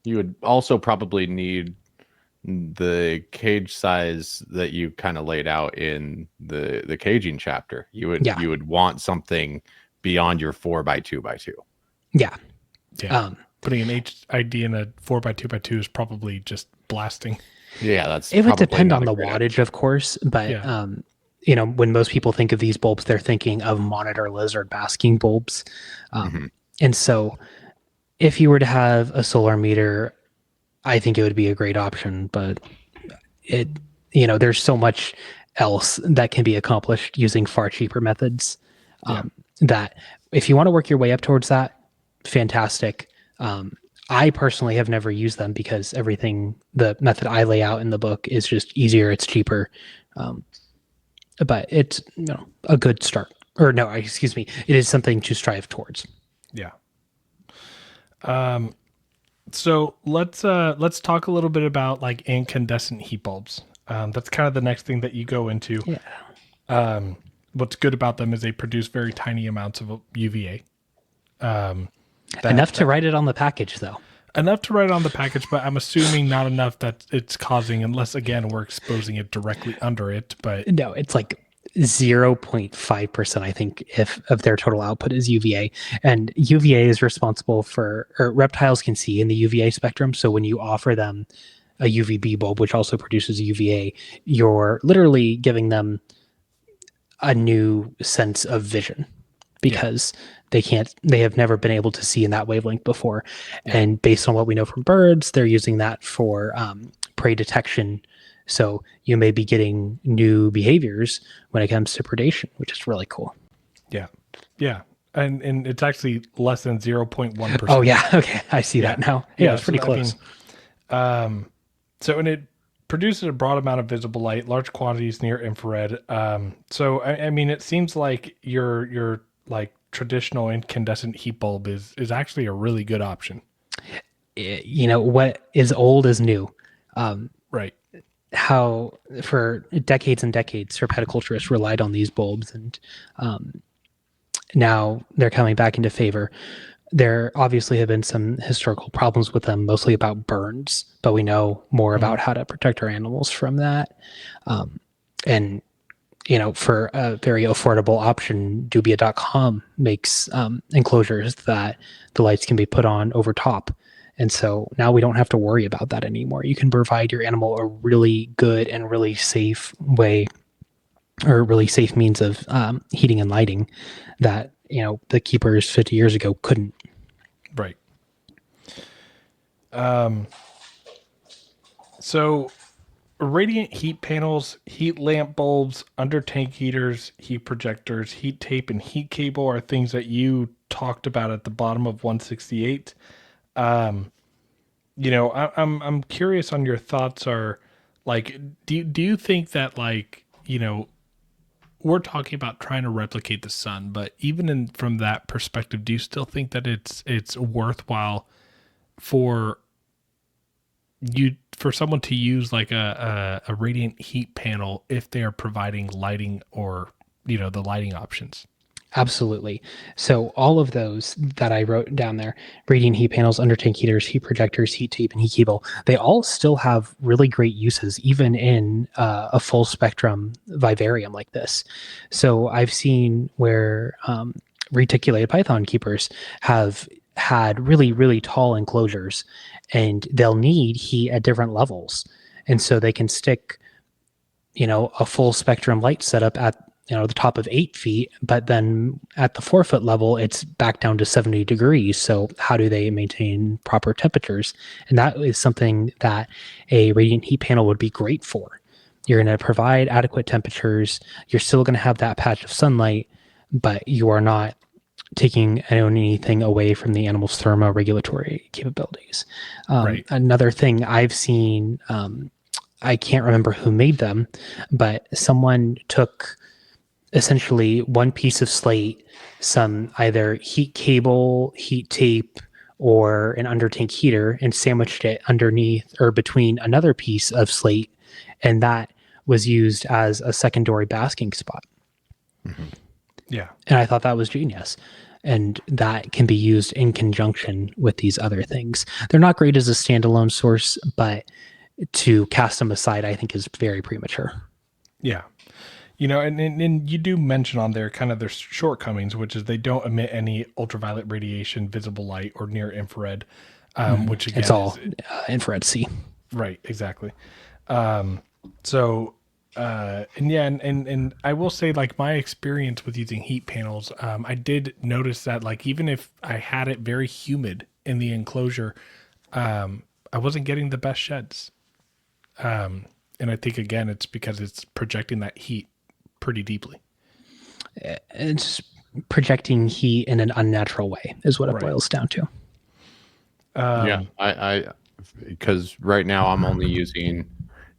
You would also probably need the cage size that you kind of laid out in the caging chapter. You would want something beyond your 4x2x2. Yeah. Putting an HID in a 4x2x2 is probably just blasting. Yeah, it would depend on the wattage, of course, but when most people think of these bulbs, they're thinking of monitor lizard basking bulbs. And so if you were to have a solar meter, I think it would be a great option, but there's so much else that can be accomplished using far cheaper methods. That if you want to work your way up towards that, fantastic. I personally have never used them because the method I lay out in the book is just easier. It's cheaper. But it's a good start. Or no, excuse me. It is something to strive towards. Yeah. So let's talk a little bit about like incandescent heat bulbs. That's kind of the next thing that you go into. Yeah. What's good about them is they produce very tiny amounts of UVA. Enough to write it on the package, though. Enough to write on the package, but I'm assuming not enough that it's causing, unless again we're exposing it directly under it. But no, it's like 0.5%, I think, of their total output is UVA. And UVA is responsible or reptiles can see in the UVA spectrum. So when you offer them a UVB bulb, which also produces UVA, you're literally giving them a new sense of vision because they have never been able to see in that wavelength before. And based on what we know from birds, they're using that for prey detection. So you may be getting new behaviors when it comes to predation, which is really cool. Yeah. Yeah. And it's actually less than 0.1%. Oh yeah. Okay. I see that now. Yeah. It's pretty close. So, and it produces a broad amount of visible light, large quantities near infrared. So, I mean, it seems like your like traditional incandescent heat bulb is actually a really good option. What is old is new. Right. How for decades and decades herpetoculturists relied on these bulbs, and now they're coming back into favor. There obviously have been some historical problems with them, mostly about burns, but we know more about how to protect our animals from that. And for a very affordable option, Dubia.com makes enclosures that the lights can be put on over top. And so now we don't have to worry about that anymore. You can provide your animal a really good and really safe way, or really safe means of heating and lighting that, the keepers 50 years ago couldn't. Right. So radiant heat panels, heat lamp bulbs, under tank heaters, heat projectors, heat tape, and heat cable are things that you talked about at the bottom of 168. I'm curious on your thoughts are like, do you think that like, we're talking about trying to replicate the sun, but even from that perspective, do you still think that it's worthwhile for someone to use like a radiant heat panel if they are providing lighting or, the lighting options? Absolutely. So all of those that I wrote down there, radiant heat panels, under tank heaters, heat projectors, heat tape, and heat cable, they all still have really great uses, even in a full spectrum vivarium like this. So I've seen where reticulated python keepers have had really, really tall enclosures, and they'll need heat at different levels. And so they can stick, a full spectrum light setup at the top of 8 feet, but then at the 4-foot level, it's back down to 70 degrees. So how do they maintain proper temperatures? And that is something that a radiant heat panel would be great for. You're going to provide adequate temperatures. You're still going to have that patch of sunlight, but you are not taking anything away from the animal's thermoregulatory capabilities. Right. Another thing I've seen, I can't remember who made them, but someone took essentially one piece of slate, some either heat cable, heat tape, or an under tank heater and sandwiched it underneath or between another piece of slate, and that was used as a secondary basking spot. Yeah. And I thought that was genius. And that can be used in conjunction with these other things. They're not great as a standalone source, but to cast them aside, I think is very premature. Yeah. And you do mention on there kind of their shortcomings, which is they don't emit any ultraviolet radiation, visible light, or near infrared, which again It's all infrared C. Right, exactly. And I will say, like, my experience with using heat panels, I did notice that, like, even if I had it very humid in the enclosure, I wasn't getting the best sheds. And I think, again, it's because it's projecting that heat pretty deeply. It's projecting heat in an unnatural way is what it boils down to. Yeah, I because right now I'm only using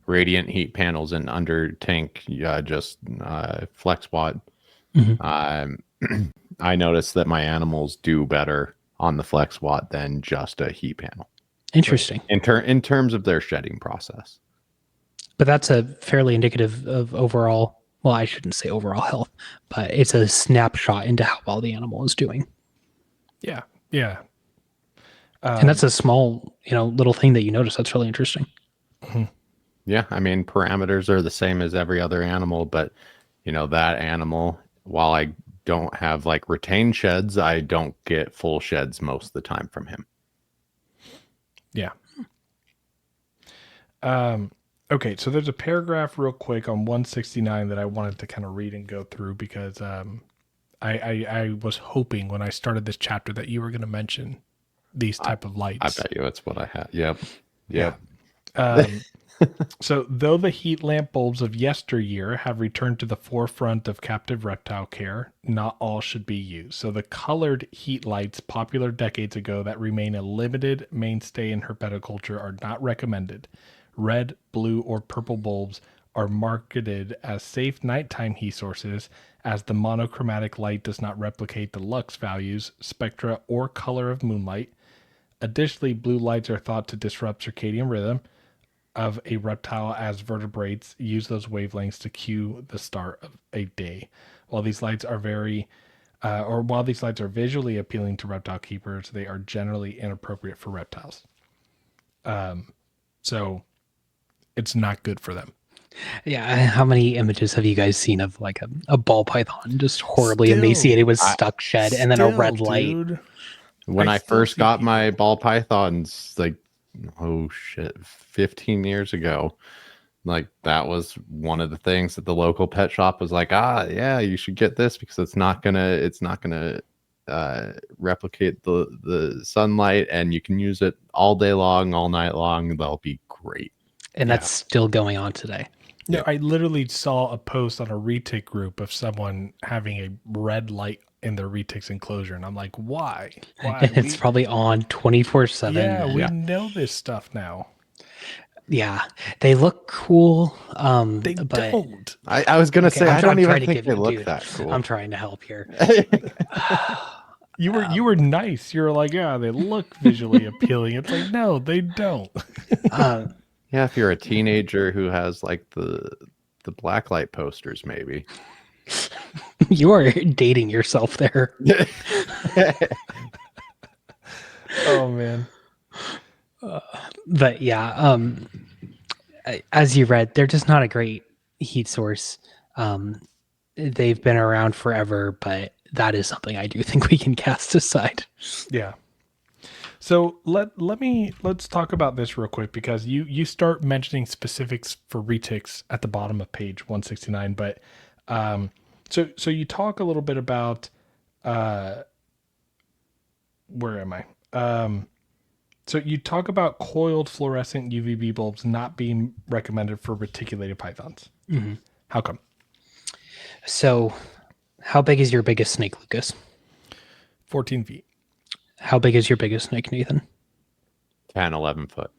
radiant heat panels and under tank, just flex watt. I noticed that my animals do better on the flex watt than just a heat panel. Interesting. In terms of their shedding process. But that's a fairly indicative of overall, well, I shouldn't say overall health, but it's a snapshot into how well the animal is doing. Yeah. Yeah. And that's a small, little thing that you notice. That's really interesting. Yeah, I mean, parameters are the same as every other animal, but that animal, while I don't have like retained sheds, I don't get full sheds most of the time from him. Yeah. Okay, so there's a paragraph real quick on 169 that I wanted to kind of read and go through because I was hoping when I started this chapter that you were going to mention these type of lights. I bet you that's what I had. Yep. Yeah. So though the heat lamp bulbs of yesteryear have returned to the forefront of captive reptile care, not all should be used. So the colored heat lights popular decades ago that remain a limited mainstay in herpetoculture are not recommended. Red, blue, or purple bulbs are marketed as safe nighttime heat sources, as the monochromatic light does not replicate the lux values, spectra, or color of moonlight. Additionally, blue lights are thought to disrupt circadian rhythm of a reptile, as vertebrates use those wavelengths to cue the start of a day. While these lights are visually appealing to reptile keepers, they are generally inappropriate for reptiles. So it's not good for them. Yeah. How many images have you guys seen of like a ball python just horribly emaciated with stuck shed and then a red light? Dude, When I first got my ball pythons, like, 15 years ago, like that was one of the things that the local pet shop was like, yeah, you should get this because it's not gonna replicate the sunlight, and you can use it all day long, all night long. They'll be great. And that's still going on today. No, I literally saw a post on a retic group of someone having a red light in their retics enclosure, and I'm like, why? It's probably on 24/7. Yeah, we know this stuff now. Yeah, they look cool. They don't. I was gonna say I don't even think they look that cool. I'm trying to help here. You were nice. You were like, yeah, they look visually appealing. It's like, no, they don't. Yeah, if you're a teenager who has like the blacklight posters, maybe. You are dating yourself there. Oh man. But yeah, as you read, they're just not a great heat source. They've been around forever, but that is something I do think we can cast aside. Yeah. So let's talk about this real quick, because you start mentioning specifics for retics at the bottom of page 169, but so you talk a little bit about where am I? So you talk about coiled fluorescent UVB bulbs not being recommended for reticulated pythons. Mm-hmm. How come? So, how big is your biggest snake, Lucas? 14 feet. How big is your biggest snake, Nathan? 10, 11 foot.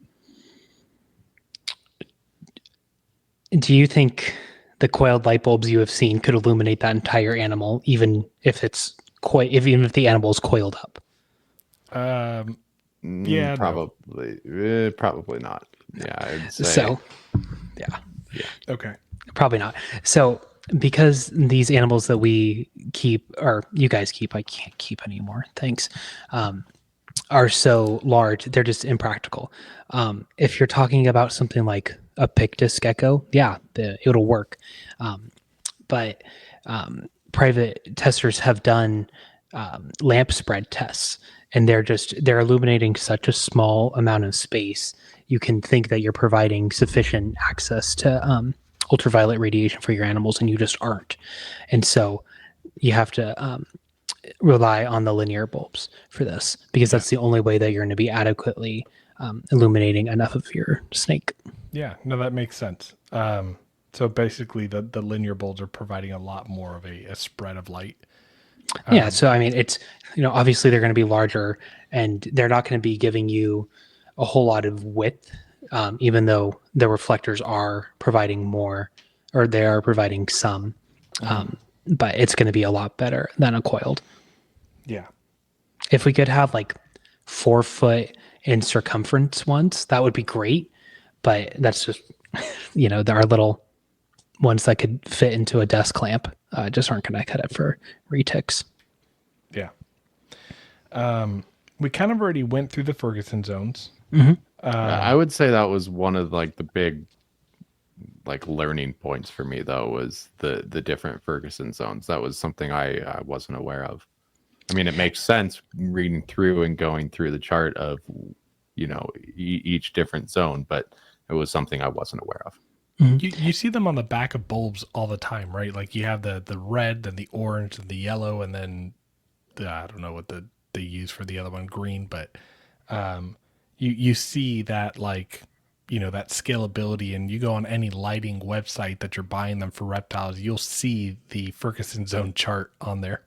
Do you think the coiled light bulbs you have seen could illuminate that entire animal, even if the animal is coiled up? Yeah, no. Probably not. Yeah, I'd say. So, yeah, Okay. probably not. So, because these animals that we keep, or you guys keep, I can't keep anymore. Thanks. Are so large, they're just impractical. If you're talking about something like a Pictus gecko, yeah, it'll work. But private testers have done lamp spread tests, and they're illuminating such a small amount of space. You can think that you're providing sufficient access to ultraviolet radiation for your animals, and you just aren't. And so you have to rely on the linear bulbs for this, because that's the only way that you're going to be adequately illuminating enough of your snake. Yeah, no, that makes sense. So basically, the linear bulbs are providing a lot more of a spread of light. Yeah, so I mean, it's, obviously they're going to be larger, and they're not going to be giving you a whole lot of width, even though the reflectors are providing more, or they are providing some. But it's going to be a lot better than a coiled. Yeah. If we could have like 4 foot in circumference ones, that would be great. But that's just, there are little ones that could fit into a desk lamp. Just aren't going to cut it for retics. Yeah. We kind of already went through the Ferguson zones. I would say that was one of like the big like learning points for me, though, was the different Ferguson zones. That was something I wasn't aware of. I mean, it makes sense reading through and going through the chart of, each different zone, but it was something I wasn't aware of. You see them on the back of bulbs all the time, right? Like you have the red, then the orange, and the yellow, and then I don't know what they use for the other one, green. But you see that, like, that scalability, and you go on any lighting website that you're buying them for reptiles, you'll see the Ferguson zone chart on there.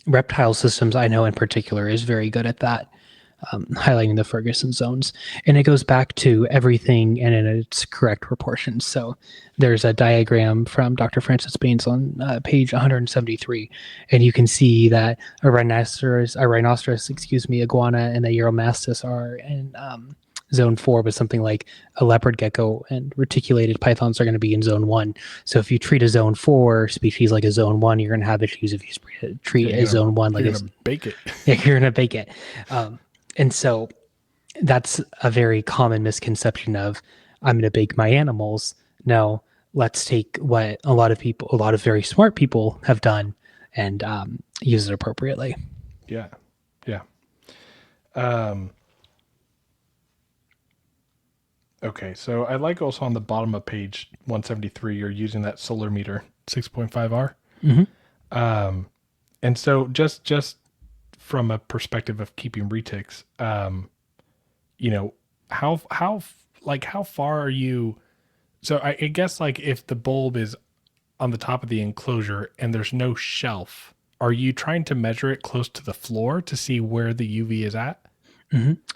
Reptile Systems, I know in particular, is very good at that, highlighting the Ferguson zones. And it goes back to everything and in its correct proportions. So there's a diagram from Dr. Francis Baines on page 173, and you can see that a rhinoceros, iguana, and a Euromastus are in zone 4, but something like a leopard gecko and reticulated pythons are going to be in zone 1. So if you treat a zone 4 species like a zone 1, you're going to have issues. If you treat a zone 1 like you're gonna bake it. yeah, you're going to bake it. And so that's a very common misconception of, I'm going to bake my animals. No, let's take what a lot of very smart people have done and use it appropriately. Yeah. Okay, so I like also on the bottom of page 173, you're using that solar meter 6.5R. And so just from a perspective of keeping retics, how far are you? So I guess, like, if the bulb is on the top of the enclosure and there's no shelf, are you trying to measure it close to the floor to see where the UV is at?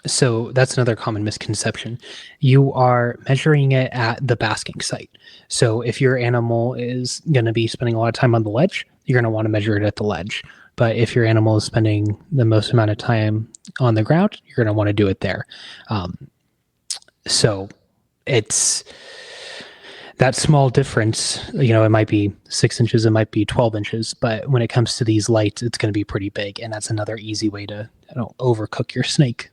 So that's another common misconception. You are measuring it at the basking site. So if your animal is going to be spending a lot of time on the ledge, you're going to want to measure it at the ledge. But if your animal is spending the most amount of time on the ground, you're going to want to do it there. So it's that small difference. It might be 6 inches, it might be 12 inches, but when it comes to these lights, it's going to be pretty big. And that's another easy way to overcook your snake.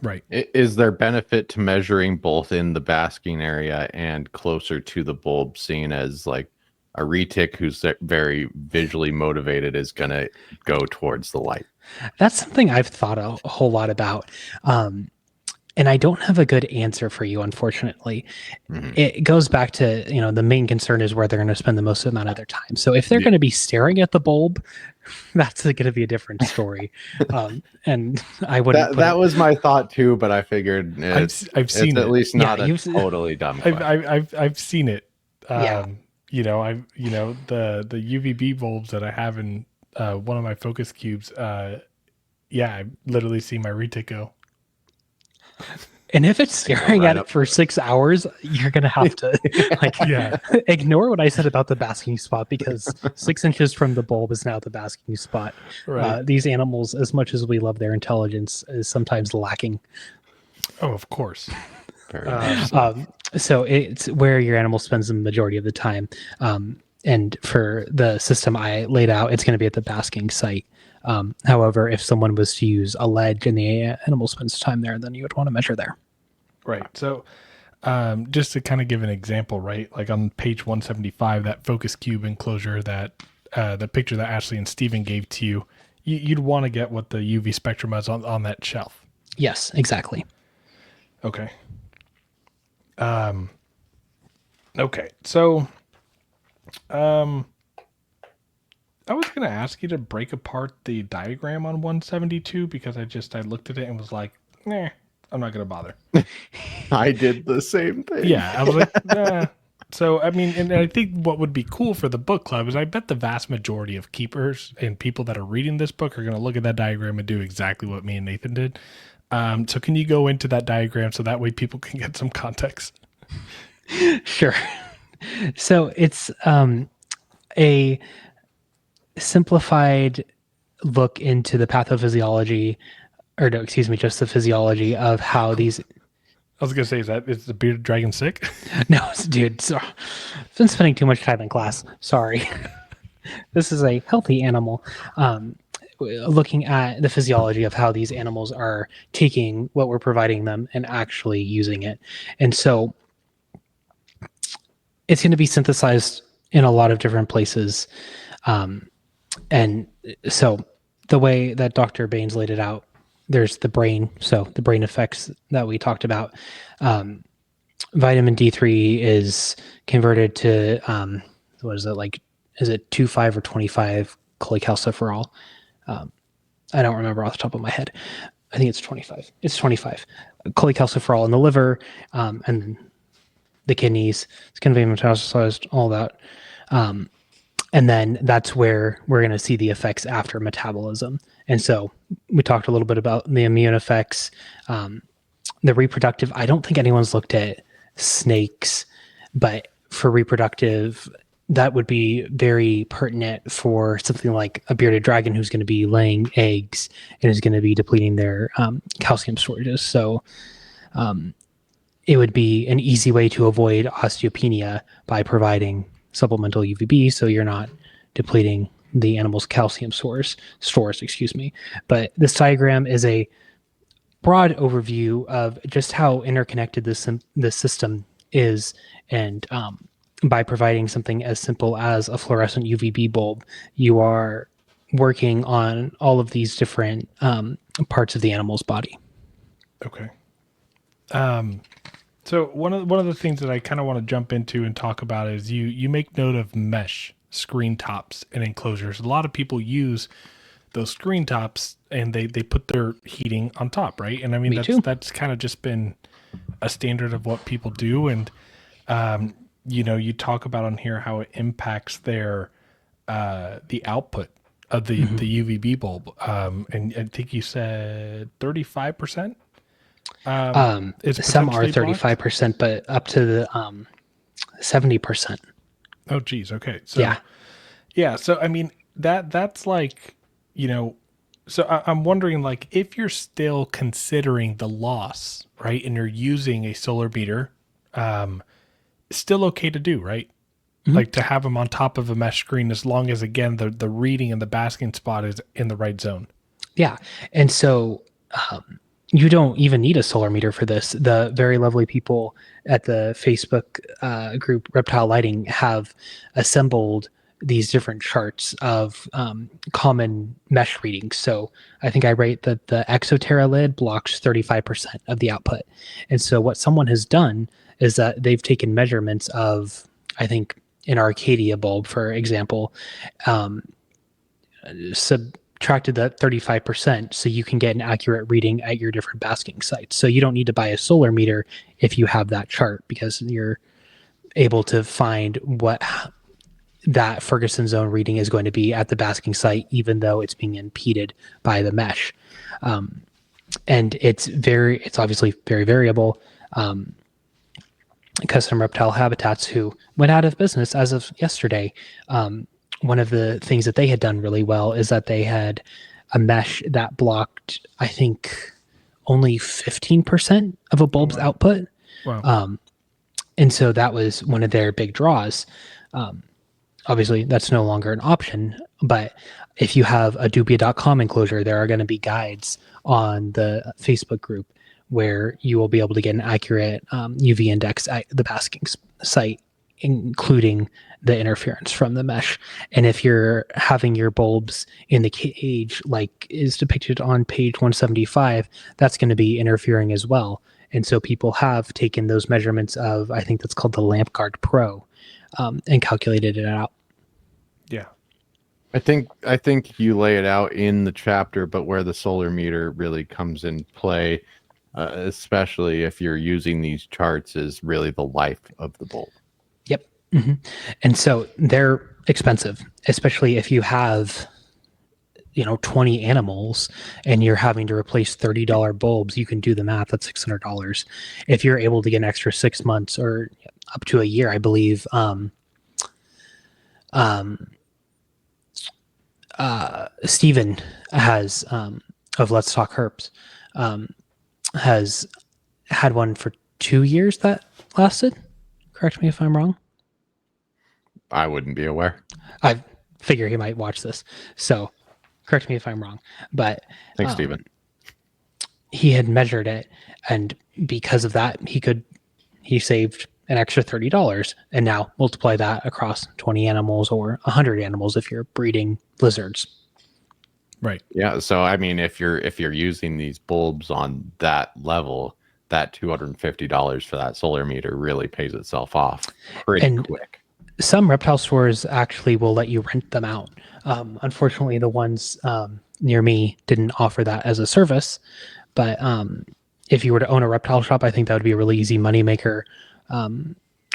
Right. Is there benefit to measuring both in the basking area and closer to the bulb, seeing as like a retic who's very visually motivated is going to go towards the light? That's something I've thought a whole lot about. And I don't have a good answer for you, unfortunately. It goes back to, the main concern is where they're going to spend the most amount of their time. So if they're going to be staring at the bulb, that's going to be a different story. And I wouldn't. That was my thought too, but I figured I've seen at it. least not a totally dumb question. I've seen it. Yeah. The UVB bulbs that I have in one of my focus cubes. I literally see my retic go. And if it's staring Right at it up for 6 hours, you're gonna have to like Yeah. ignore what I said about the basking spot, because 6 inches from the bulb is now the basking spot. Right. These animals, as much as we love their intelligence, is sometimes lacking. Oh, of course. Very much so. So it's where your animal spends the majority of the time. And for the system I laid out, it's going to be at the basking site. However, if someone was to use a ledge and the animal spends time there, then you would want to measure there. Right. So, just to kind of give an example, right? Like on page 175, that focus cube enclosure, that the picture that Ashley and Steven gave to you, you'd want to get what the UV spectrum is on that shelf. Yes, exactly. Okay. Okay. So, I was going to ask you to break apart the diagram on 172 because I looked at it and was like, nah, I'm not going to bother. I did the same thing. Yeah, I was like, nah. So, I mean, and I think what would be cool for the book club is I bet the vast majority of keepers and people that are reading this book are going to look at that diagram and do exactly what me and Nathan did. So can you go into that diagram so that way people can get some context? Sure. So it's a simplified look into the pathophysiology, or no, excuse me, just the physiology of how these. I was going to say, is the bearded dragon sick? No, dude, I've been spending too much time in class. Sorry. This is a healthy animal. Looking at the physiology of how these animals are taking what we're providing them and actually using it. And so it's going to be synthesized in a lot of different places. And so the way that Dr. Baines laid it out, there's the brain. So the brain effects that we talked about. Vitamin D3 is converted to, what is it, like, is it 2,5 or 25 cholecalciferol? I don't remember off the top of my head. I think it's 25. It's 25. Cholecalciferol in the liver, and the kidneys. It's going to be metabolized, all that. And then that's where we're going to see the effects after metabolism. And so we talked a little bit about the immune effects, the reproductive. I don't think anyone's looked at snakes, but for reproductive, that would be very pertinent for something like a bearded dragon who's going to be laying eggs and is going to be depleting their calcium storages. So it would be an easy way to avoid osteopenia by providing supplemental UVB, so you're not depleting the animal's calcium stores, excuse me. But this diagram is a broad overview of just how interconnected this system is, and by providing something as simple as a fluorescent UVB bulb, you are working on all of these different parts of the animal's body. Okay. So one of the things that I kind of want to jump into and talk about is you make note of mesh screen tops and enclosures. A lot of people use those screen tops and they put their heating on top, right? And I mean, that's kind of just been a standard of what people do. And you talk about on here how it impacts their the output of the UVB bulb. And I think you said 35%. Some are 35%, but up to the 70%. Oh, geez. Okay. So yeah. So I mean that's like, so I'm wondering, like, if you're still considering the loss, right, and you're using a solar meter, still okay to do, right? Mm-hmm. Like to have them on top of a mesh screen, as long as, again, the reading and the basking spot is in the right zone. Yeah. And so you don't even need a solar meter for this. The very lovely people at the Facebook group Reptile Lighting have assembled these different charts of common mesh readings. So I think I rate that the Exoterra lid blocks 35% of the output. And so what someone has done is that they've taken measurements of, I think, an Arcadia bulb, for example, subtracted that 35% so you can get an accurate reading at your different basking sites. So you don't need to buy a solar meter if you have that chart, because you're able to find what that Ferguson zone reading is going to be at the basking site, even though it's being impeded by the mesh. and it's obviously very variable. Custom reptile habitats, who went out of business as of yesterday. One of the things that they had done really well is that they had a mesh that blocked, I think, only 15% of a bulb's output. Wow. And so that was one of their big draws. Obviously, that's no longer an option. But if you have a dubia.com enclosure, there are going to be guides on the Facebook group where you will be able to get an accurate UV index at the basking site, including the interference from the mesh. And if you're having your bulbs in the cage, like is depicted on page 175, that's going to be interfering as well. And so people have taken those measurements of, I think that's called the Lamp Guard Pro, and calculated it out. Yeah. I think you lay it out in the chapter, but where the solar meter really comes in play, especially if you're using these charts, is really the life of the bulb. Yep. Mm-hmm. And so they're expensive, especially if you have 20 animals and you're having to replace $30 bulbs. You can do the math. That's $600. If you're able to get an extra 6 months or up to a year, I believe, Steven has, of Let's Talk Herbs, has had one for 2 years that lasted. Correct me if I'm wrong. I wouldn't be aware. I figure he might watch this, so correct me if I'm wrong. But Thanks, Steven. He had measured it, and because of that, he saved an extra $30, and now multiply that across 20 animals or 100 animals if you're breeding lizards. Right. Yeah. So I mean, if you're using these bulbs on that level, that $250 for that solar meter really pays itself off pretty quick. Some reptile stores actually will let you rent them out. Unfortunately, the ones near me didn't offer that as a service. But if you were to own a reptile shop, I think that would be a really easy moneymaker.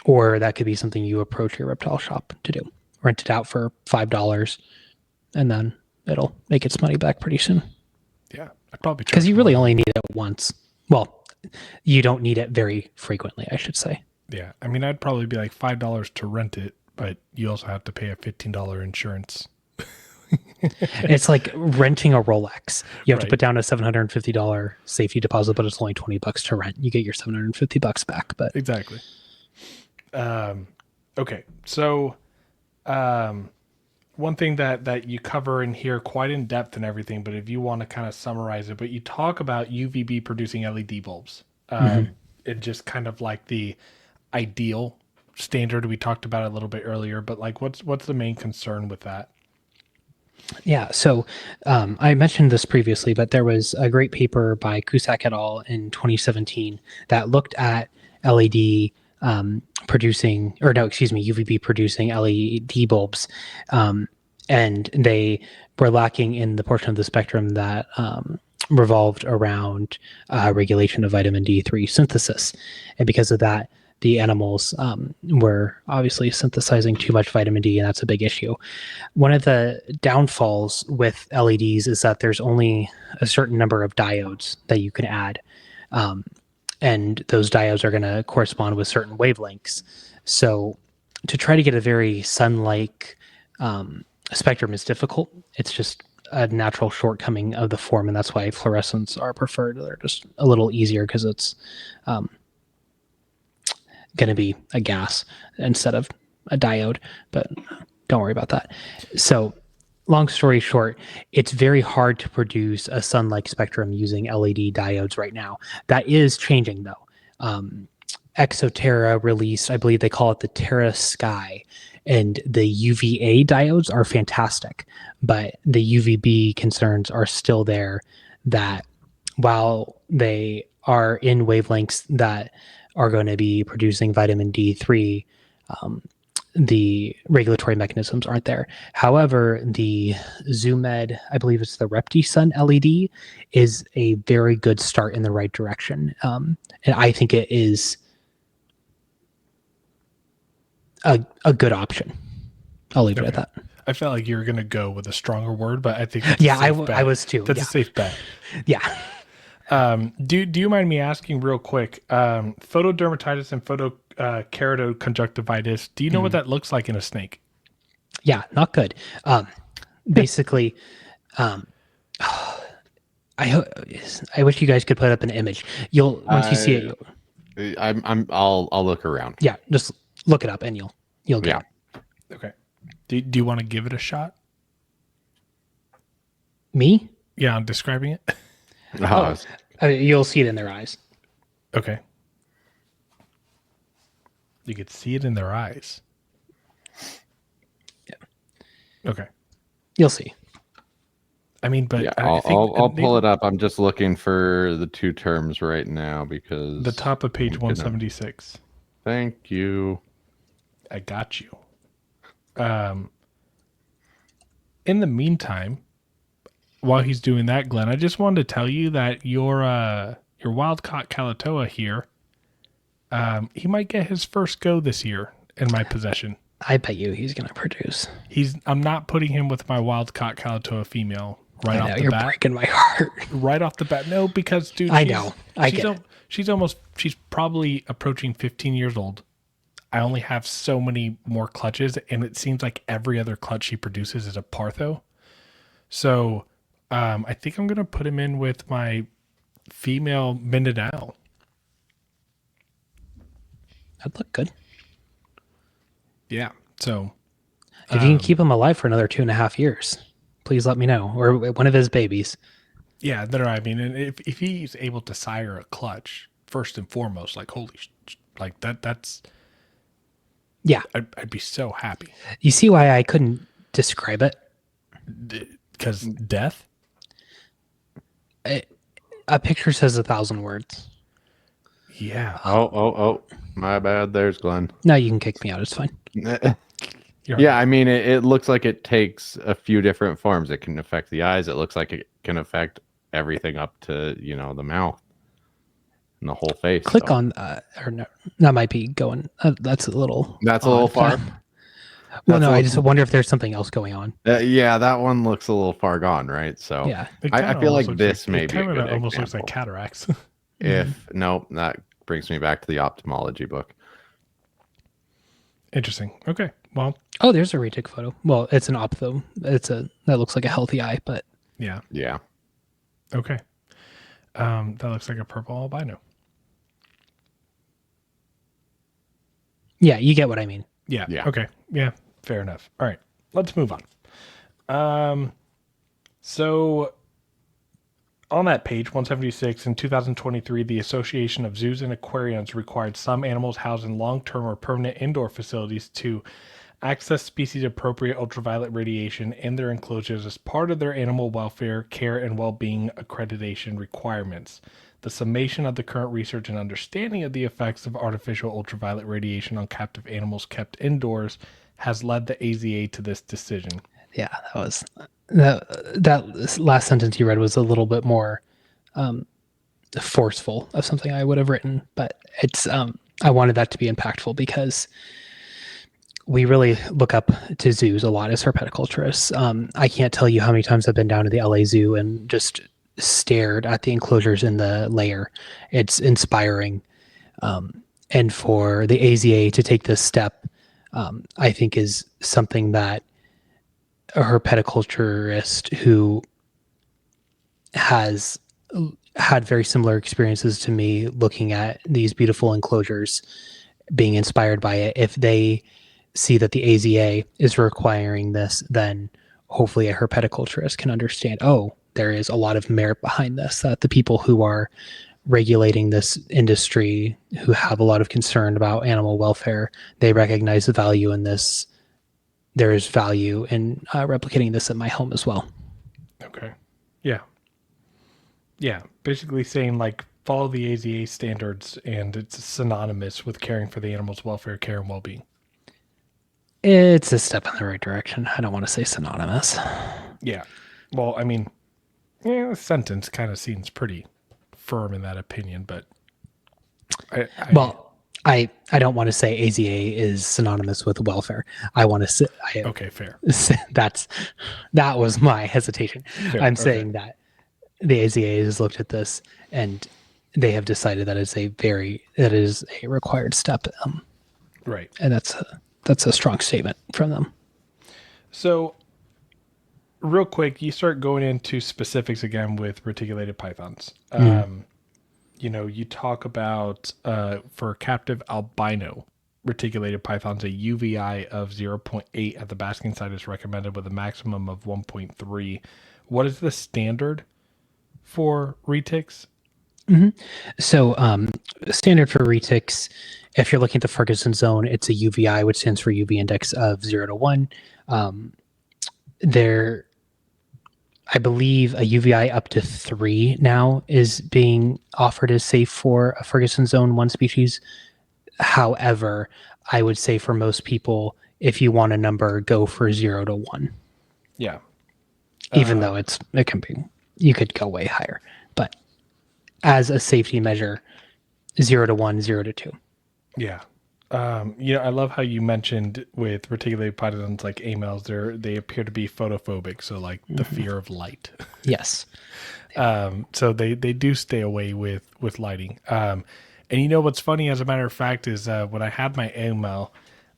Or that could be something you approach your reptile shop to do. Rent it out for $5, and then it'll make its money back pretty soon. Yeah, I'd probably because you really only need it once. Well, you don't need it very frequently, I should say. Yeah, I mean, I'd probably be like $5 to rent it, but you also have to pay a $15 insurance. It's like renting a Rolex. You have to put down a $750 safety deposit, but it's only $20 to rent. You get your $750 back. But exactly. Okay, so one thing that you cover in here quite in depth and everything, but if you want to kind of summarize it, but you talk about UVB producing LED bulbs. It just kind of like the ideal standard. We talked about it a little bit earlier, but like what's the main concern with that? Yeah, so I mentioned this previously, but there was a great paper by Cusack et al. In 2017 that looked at UVB producing LED bulbs, and they were lacking in the portion of the spectrum that revolved around regulation of vitamin D3 synthesis. And because of that, the animals were obviously synthesizing too much vitamin D, and that's a big issue. One of the downfalls with LEDs is that there's only a certain number of diodes that you can add. And those diodes are going to correspond with certain wavelengths. So to try to get a very sun-like spectrum is difficult. It's just a natural shortcoming of the form, and that's why fluorescents are preferred. They're just a little easier because it's going to be a gas instead of a diode, but don't worry about that. So long story short, it's very hard to produce a sun-like spectrum using LED diodes right now. That is changing though. Exoterra released, I believe they call it the Terra Sky, and the UVA diodes are fantastic, but the UVB concerns are still there, that while they are in wavelengths that are going to be producing vitamin D3, the regulatory mechanisms aren't there. However, the Zoomed, I believe it's the ReptiSun LED, is a very good start in the right direction. And I think it is a good option. I'll leave it at that. I felt like you were going to go with a stronger word, but I think I was too. That's a safe bet. Yeah. Do you mind me asking real quick? Photodermatitis and photokeratoconjunctivitis. Do you know what that looks like in a snake? Yeah, not good. Basically, I wish you guys could put up an image. You'll once you see it, I'll look around. yeah, just look it up and you'll get it. Okay. Do you want to give it a shot? Me? Yeah, I'm describing it. You'll see it in their eyes. Okay. You could see it in their eyes. Yeah. Okay. You'll see. I mean, but yeah, I think I'll pull it up. I'm just looking for the two terms right now because the top of page 176. Thank you. I got you. In the meantime, while he's doing that, Glenn, I just wanted to tell you that your wild-caught Kalatoa here, he might get his first go this year in my possession. I bet you he's going to produce. I'm not putting him with my wild-caught Kalatoa female right off the you're bat. Breaking my heart. Right off the bat. No, because, dude, I know. I get it. She's probably approaching 15 years old. I only have so many more clutches, and it seems like every other clutch she produces is a Partho. So I think I'm going to put him in with my female Mindanao. That'd look good. Yeah. So if you can keep him alive for another 2.5 years, please let me know. Or one of his babies. Yeah, I mean, and if he's able to sire a clutch, first and foremost, like holy, like that's. Yeah, I'd be so happy. You see why I couldn't describe it? Because death. A picture says 1,000 words. Yeah. Oh, my bad. There's Glenn. No, you can kick me out. It's fine. Yeah, I mean, it looks like it takes a few different forms. It can affect the eyes. It looks like it can affect everything up to, the mouth and the whole face. Click on, or no, that might be going, that's a little far. Well, no, I just wonder if there's something else going on. Yeah, that one looks a little far gone, right? So yeah, I feel like this may be a good almost example. looks like cataracts. That brings me back to the ophthalmology book. Interesting. Okay. Well. Oh, there's a retic photo. Well, it's an ophtho. That looks like a healthy eye, but yeah. Yeah. Okay. That looks like a purple albino. Yeah, you get what I mean. Yeah. Okay. Yeah. Fair enough. All right. Let's move on. So on that page 176 in 2023, the Association of Zoos and Aquariums required some animals housed in long-term or permanent indoor facilities to access species-appropriate ultraviolet radiation in their enclosures as part of their animal welfare, care, and well-being accreditation requirements. The summation of the current research and understanding of the effects of artificial ultraviolet radiation on captive animals kept indoors has led the AZA to this decision. Yeah, that last sentence you read was a little bit more forceful of something I would have written, but it's I wanted that to be impactful because we really look up to zoos a lot as herpetoculturists. I can't tell you how many times I've been down to the LA Zoo and just stared at the enclosures in the layer. It's inspiring. And for the AZA to take this step, I think is something that a herpetoculturist who has had very similar experiences to me looking at these beautiful enclosures, being inspired by it, if they see that the AZA is requiring this, then hopefully a herpetoculturist can understand, there is a lot of merit behind this, that the people who are regulating this industry, who have a lot of concern about animal welfare, they recognize the value in this. There is value in replicating this at my home as well. Okay. Yeah. Yeah. Basically saying follow the AZA standards and it's synonymous with caring for the animal's welfare, care, and well-being. It's a step in the right direction. I don't want to say synonymous. Yeah. Well, I mean, the sentence kind of seems pretty firm in that opinion, but I don't want to say AZA is synonymous with welfare. I want to say, okay, fair. That was my hesitation. Fair, I'm saying that the AZA has looked at this and they have decided that is a required step, Right. and that's a strong statement from them. So, real quick, you start going into specifics again with reticulated pythons. You talk about for captive albino reticulated pythons, a UVI of 0.8 at the basking site is recommended with a maximum of 1.3. What is the standard for retics? So, standard for retics, if you're looking at the Ferguson zone, it's a UVI, which stands for UV index of 0 to 1. There, I believe a UVI up to 3 now is being offered as safe for a Ferguson zone 1 species. However, I would say for most people, if you want a number, go for 0 to 1. Yeah. Even though it can be, you could go way higher. But as a safety measure, 0 to 1, 0 to 2. Yeah. I love how you mentioned with reticulated pythons like amels, they appear to be photophobic, so like the fear of light. Yes. So they do stay away with lighting. And what's funny, as a matter of fact, is when I had my amel,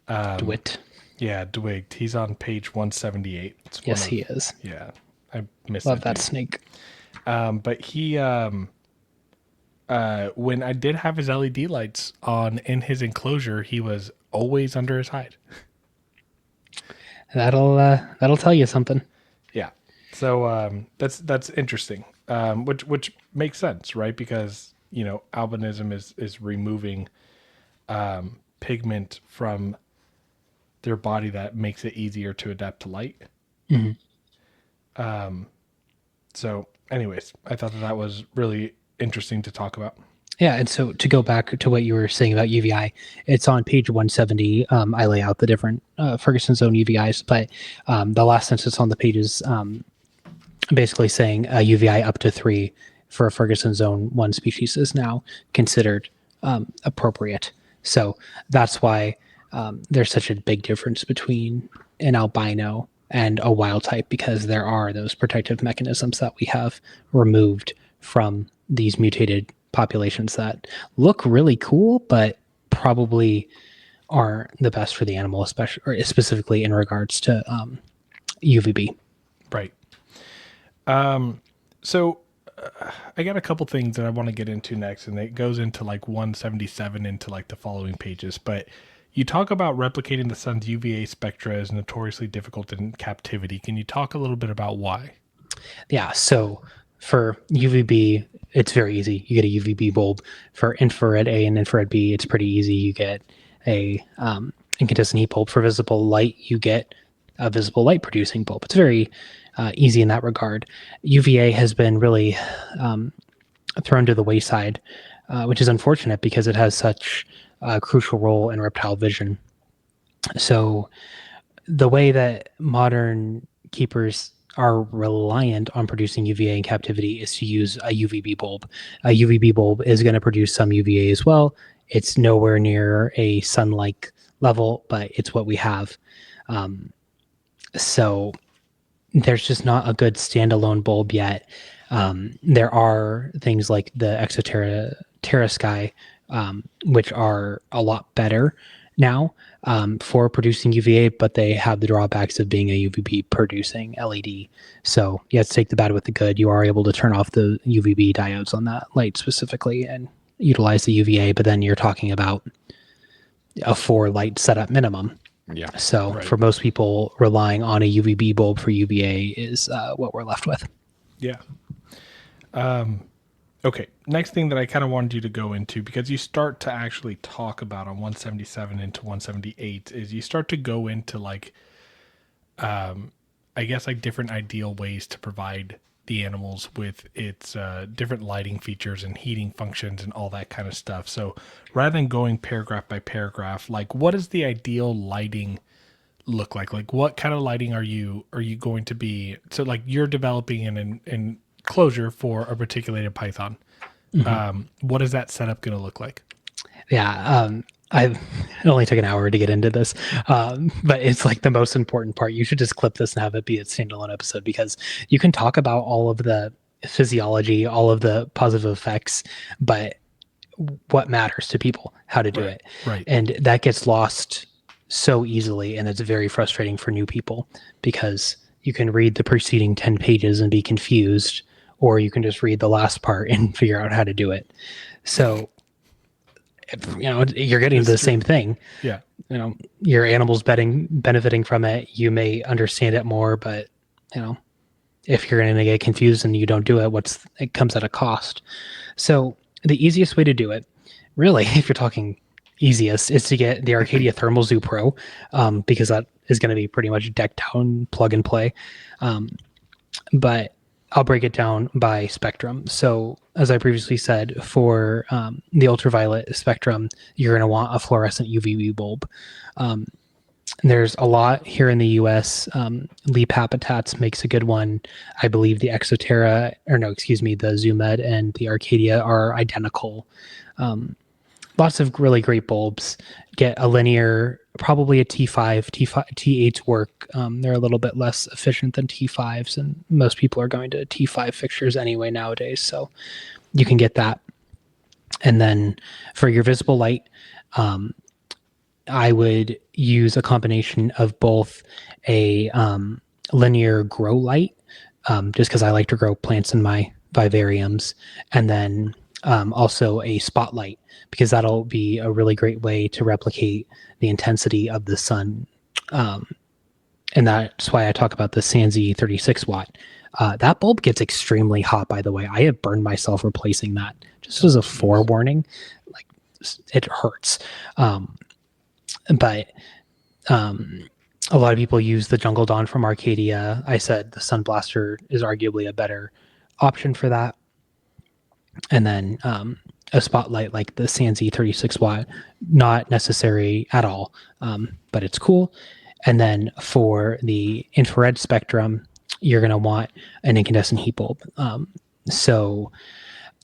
DeWitt. yeah, Dwigged, he's on page 178. Yes, he is. Yeah, I miss Love that dude. snake. But he, when I did have his LED lights on in his enclosure, he was always under his hide. That'll tell you something. Yeah. So that's interesting. Which makes sense, right? Because albinism is removing pigment from their body that makes it easier to adapt to light. So, anyways, I thought that was really interesting to talk about. Yeah, and so to go back to what you were saying about UVI, it's on page 170. I lay out the different Ferguson zone UVIs, but the last sentence on the page is basically saying a UVI up to 3 for a Ferguson zone 1 species is now considered appropriate. So that's why there's such a big difference between an albino and a wild type, because there are those protective mechanisms that we have removed from these mutated populations that look really cool, but probably aren't the best for the animal, especially or specifically in regards to UVB. Right. So I got a couple things that I want to get into next, and it goes into like 177 into like the following pages. But you talk about replicating the sun's UVA spectra is notoriously difficult in captivity. Can you talk a little bit about why? Yeah. So for UVB, it's very easy. You get a UVB bulb. For infrared A and infrared B, it's pretty easy. You get a incandescent heat bulb. For visible light, you get a visible light producing bulb. It's very easy in that regard. UVA has been really thrown to the wayside, which is unfortunate because it has such a crucial role in reptile vision. So the way that modern keepers are reliant on producing UVA in captivity is to use a UVB bulb. A UVB bulb is going to produce some UVA as well. It's nowhere near a sun-like level, but it's what we have. So there's just not a good standalone bulb yet. There are things like the Exoterra Sky, which are a lot better now for producing UVA, but they have the drawbacks of being a UVB producing LED. So you have to take the bad with the good. You are able to turn off the UVB diodes on that light specifically and utilize the UVA, but then you're talking about a 4 light setup minimum. Yeah. So Right. for most people, relying on a UVB bulb for UVA is what we're left with. Yeah. Okay. Next thing that I kind of wanted you to go into, because you start to actually talk about on 177 into 178, is you start to go into like, I guess like different ideal ways to provide the animals with its different lighting features and heating functions and all that kind of stuff. So rather than going paragraph by paragraph, like what does the ideal lighting look like? Like what kind of lighting are you going to be? So like you're developing an enclosure for a reticulated python. What is that setup going to look like? Yeah, it only took an hour to get into this, but it's like the most important part. You should just clip this and have it be a standalone episode, because you can talk about all of the physiology, all of the positive effects, but what matters to people, how to do it. Right. And that gets lost so easily, and it's very frustrating for new people because you can read the preceding 10 pages and be confused, or you can just read the last part and figure out how to do it. So, you're getting the same thing. Yeah. Your animal's benefiting from it. You may understand it more, but if you're going to get confused and you don't do it, it comes at a cost. So the easiest way to do it, really, if you're talking easiest, is to get the Arcadia Thermal Zoo Pro, because that is going to be pretty much deck down, plug and play. But I'll break it down by spectrum. So as I previously said, for the ultraviolet spectrum, you're going to want a fluorescent UVB bulb. There's a lot here in the US. Leap Habitats makes a good one. I believe the the Zoomed and the Arcadia are identical. Lots of really great bulbs. Get a linear, probably a T5. T8s work. They're a little bit less efficient than T5s, and most people are going to T5 fixtures anyway nowadays, so you can get that. And then for your visible light, I would use a combination of both a linear grow light, just because I like to grow plants in my vivariums, and then also a spotlight, because that'll be a really great way to replicate the intensity of the sun. And that's why I talk about the Sanzi 36 watt. That bulb gets extremely hot, by the way. I have burned myself replacing that, just as a forewarning. Like, it hurts. But a lot of people use the Jungle Dawn from Arcadia. I said the Sun Blaster is arguably a better option for that. And then a spotlight like the Sanzi 36 watt, not necessary at all, but it's cool. And then for the infrared spectrum, you're going to want an incandescent heat bulb. So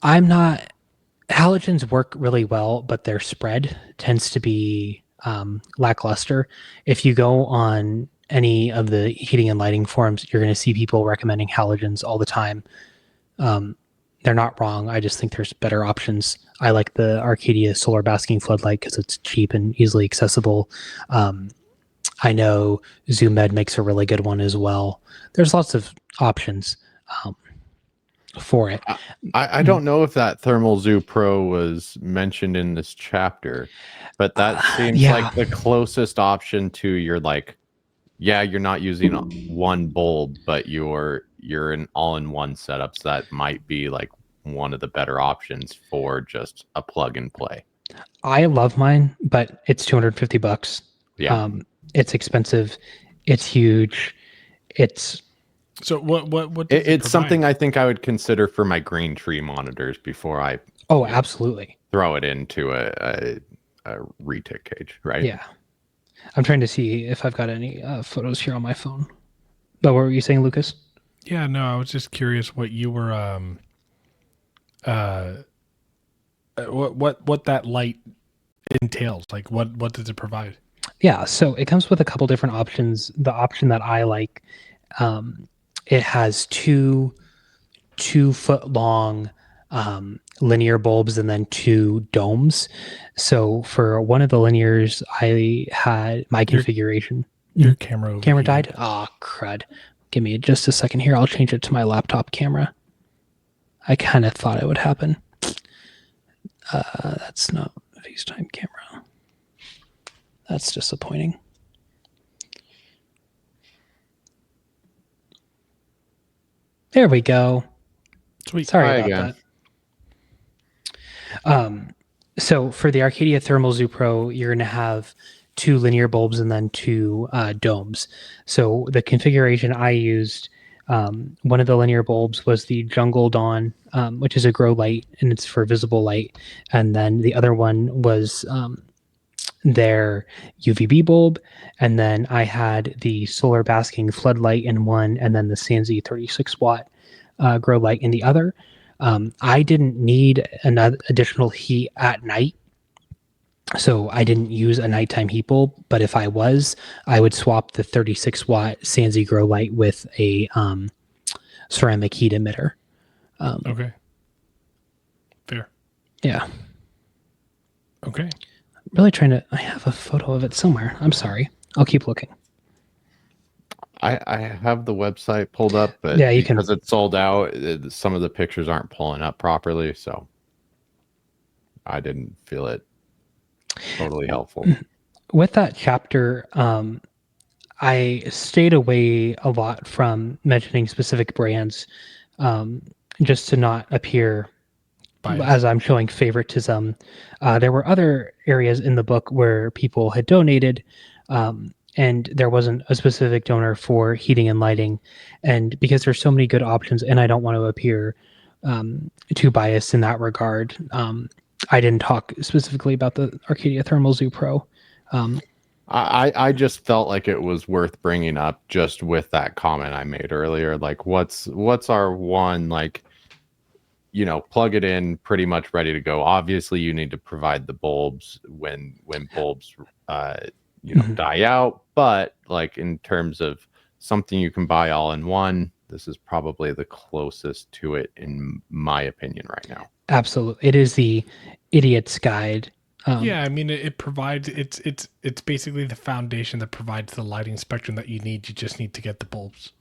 halogens work really well, but their spread tends to be lackluster. If you go on any of the heating and lighting forums, you're going to see people recommending halogens all the time. They're not wrong. I just think there's better options. I like the Arcadia solar basking floodlight because it's cheap and easily accessible. I know Zoomed makes a really good one as well. There's lots of options for it. I don't know if that Thermal Zoo Pro was mentioned in this chapter, but that seems like the closest option to your you're not using one bulb, but you're an all-in-one setup. So that might be like one of the better options for just a plug and play. I love mine, but it's $250. Yeah. It's expensive. It's huge. So what it's something I think I would consider for my green tree monitors before I absolutely throw it into a retic cage, right? Yeah. I'm trying to see if I've got any photos here on my phone. But what were you saying, Lucas? Yeah, no, I was just curious what you were what that light entails. Like what does it provide? Yeah, so it comes with a couple different options. The option that I like, it has 2 foot long linear bulbs and then 2 domes. So for one of the linears, I had my configuration. Your camera died? Oh, crud. Give me just a second here. I'll change it to my laptop camera. I kind of thought it would happen. That's not a FaceTime camera. That's disappointing. There we go. Sweet. Sorry about that. So for the Arcadia Thermal Zoo Pro, you're going to have 2 linear bulbs and then 2 domes. So the configuration I used, one of the linear bulbs was the Jungle Dawn, which is a grow light, and it's for visible light. And then the other one was their UVB bulb. And then I had the solar basking floodlight in one, and then the Sanzi 36 watt grow light in the other. I didn't need another additional heat at night, so I didn't use a nighttime heat bulb. But if I would swap the 36 watt Sanzi grow light with a ceramic heat emitter. Okay. Fair. Yeah. Okay. Really trying to. I have a photo of it somewhere. I'm sorry. I'll keep looking. I have the website pulled up, but Yeah, you can. because it's sold out, some of the pictures aren't pulling up properly, so I didn't feel it totally helpful. With that chapter, I stayed away a lot from mentioning specific brands, just to not appear Bias. as I'm showing favoritism. There were other areas in the book where people had donated, and there wasn't a specific donor for heating and lighting. And because there's so many good options, and I don't want to appear too biased in that regard, I didn't talk specifically about the Arcadia Thermal Zoo Pro. I just felt like it was worth bringing up just with that comment I made earlier. Like, what's our one, like, plug it in, pretty much ready to go. Obviously, you need to provide the bulbs when bulbs die out, but like in terms of something you can buy all in one, this is probably the closest to it in my opinion right now. Absolutely, it is the idiot's guide. Yeah, I mean, it provides it's basically the foundation that provides the lighting spectrum that you need. You just need to get the bulbs.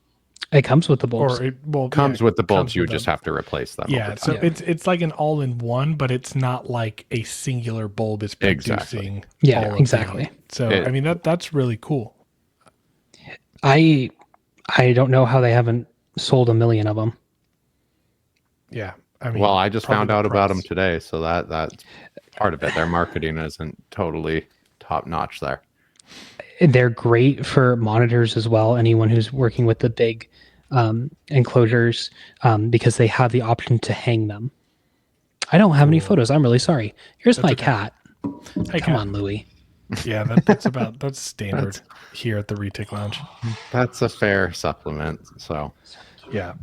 It comes with the bulbs. Or it well Comes with the bulbs, comes you with just them. have to replace them. Yeah, over so time. it's like an all-in-one, but it's not like a singular bulb is producing. Yeah, all of exactly. So I mean that's really cool. I don't know how they haven't sold 1 million of them. Yeah, I mean, well, I just probably found the out about price. them today, so that's part of it. Their marketing isn't totally top notch there. They're great for monitors as well. Anyone who's working with the big enclosures, because they have the option to hang them. I don't have any photos. I'm really sorry. Here's my okay. cat. Hey, Come cat. on, Louie. Yeah, that's standard here at the Retic Lounge. That's a fair supplement. So Yeah.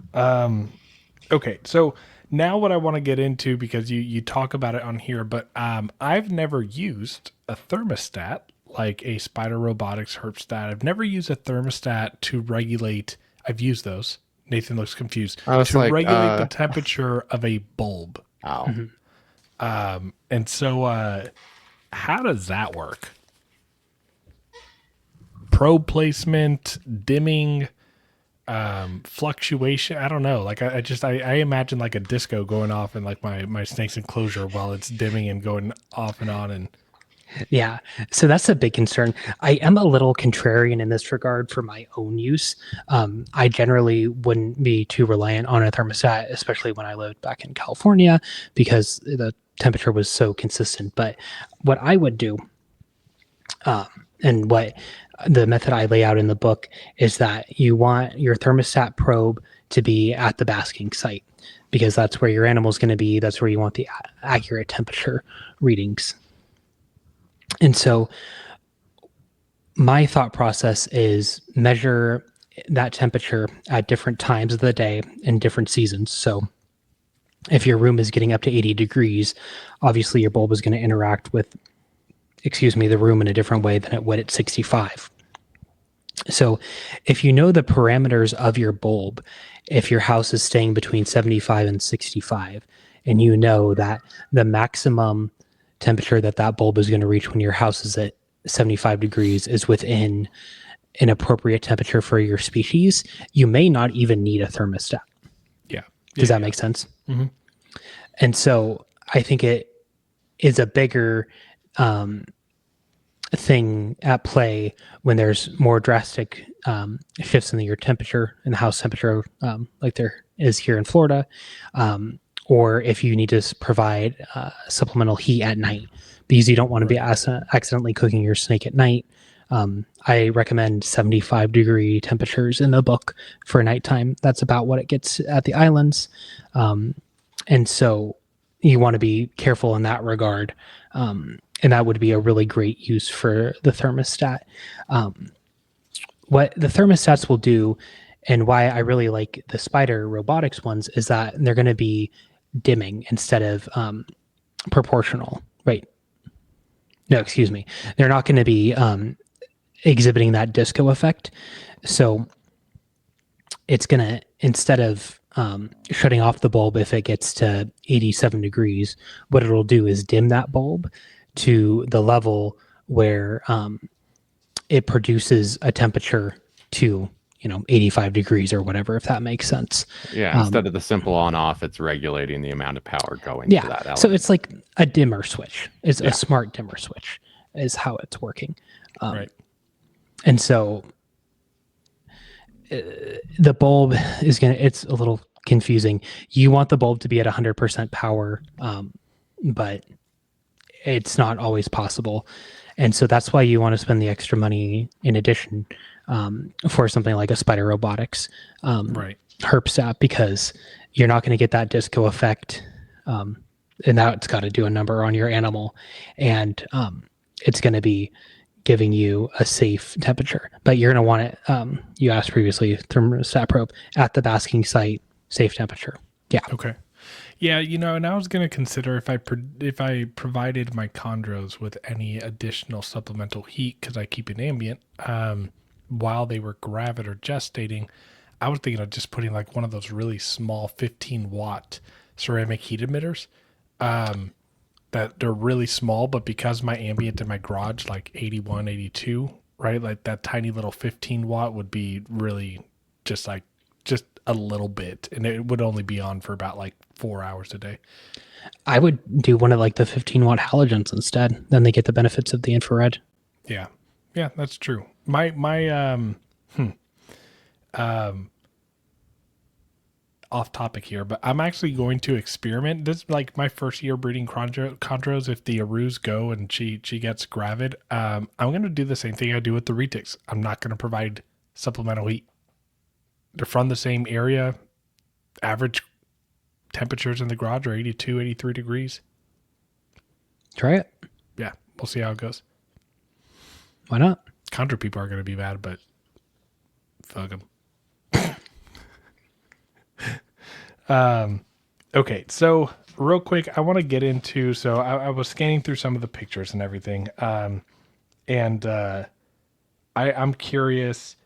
Okay, so now what I want to get into, because you talk about it on here, but I've never used a thermostat like a Spider Robotics Herpstat. I've never used a thermostat to regulate. I've used those. Nathan looks confused. I was To like, regulate the temperature of a bulb. ow. And so how does that work? Probe placement, dimming, fluctuation. I don't know. Like I imagine like a disco going off in like my snake's enclosure while it's dimming and going off and on. And Yeah. So that's a big concern. I am a little contrarian in this regard for my own use. I generally wouldn't be too reliant on a thermostat, especially when I lived back in California, because the temperature was so consistent. But what I would do, and what the method I lay out in the book, is that you want your thermostat probe to be at the basking site, because that's where your animal's going to be. That's where you want the accurate temperature readings. And so my thought process is measure that temperature at different times of the day and different seasons. So if your room is getting up to 80 degrees, obviously your bulb is going to interact with, the room in a different way than it would at 65. So if you know the parameters of your bulb, if your house is staying between 75 and 65, and you know that the maximum temperature that bulb is going to reach when your house is at 75 degrees is within an appropriate temperature for your species, you may not even need a thermostat. yeah. Does that make sense? Mhm. And so I think it is a bigger thing at play when there's more drastic shifts in your temperature, in the house temperature, like there is here in Florida, or if you need to provide supplemental heat at night, because you don't want to be accidentally cooking your snake at night. I recommend 75-degree temperatures in the book for nighttime. That's about what it gets at the islands. And so you want to be careful in that regard. And that would be a really great use for the thermostat. What the thermostats will do, and why I really like the Spider Robotics ones, is that they're going to be dimming instead of proportional. Right. No, excuse me. They're not going to be exhibiting that disco effect. So it's going to, instead of shutting off the bulb if it gets to 87 degrees. What it'll do is dim that bulb to the level where it produces a temperature to 85 degrees or whatever, if that makes sense. Yeah, instead of the simple on off, it's regulating the amount of power going to that element. So it's like a dimmer switch. It's a smart dimmer switch is how it's working. Right. And so the bulb is it's a little confusing. You want the bulb to be at 100% power, but it's not always possible. And so that's why you want to spend the extra money in addition for something like a Spider Robotics Herpstat, because you're not going to get that disco effect. And now it's got to do a number on your animal. And it's going to be giving you a safe temperature. But you're going to want it, you asked previously, thermostat probe at the basking site, safe temperature. Yeah. Okay. Yeah, and I was going to consider if I provided my chondros with any additional supplemental heat, because I keep it ambient, while they were gravid or gestating, I was thinking of just putting like one of those really small 15-watt ceramic heat emitters. That they're really small, but because my ambient in my garage, like 81, 82, right? Like that tiny little 15-watt would be really just a little bit, and it would only be on for about like 4 hours a day. I would do one of like the 15-watt halogens instead. Then they get the benefits of the infrared. Yeah, that's true. My off topic here, but I'm actually going to experiment. This is like my first year breeding chondros. If the Arus go and she gets gravid, I'm going to do the same thing I do with the Retics. I'm not going to provide supplemental heat. They're from the same area. Average temperatures in the garage are 82, 83 degrees. Try it. Yeah, we'll see how it goes. Why not? Chondro people are going to be mad, but fuck them. Okay, so real quick, I want to get into, so I was scanning through some of the pictures and everything. And I'm curious,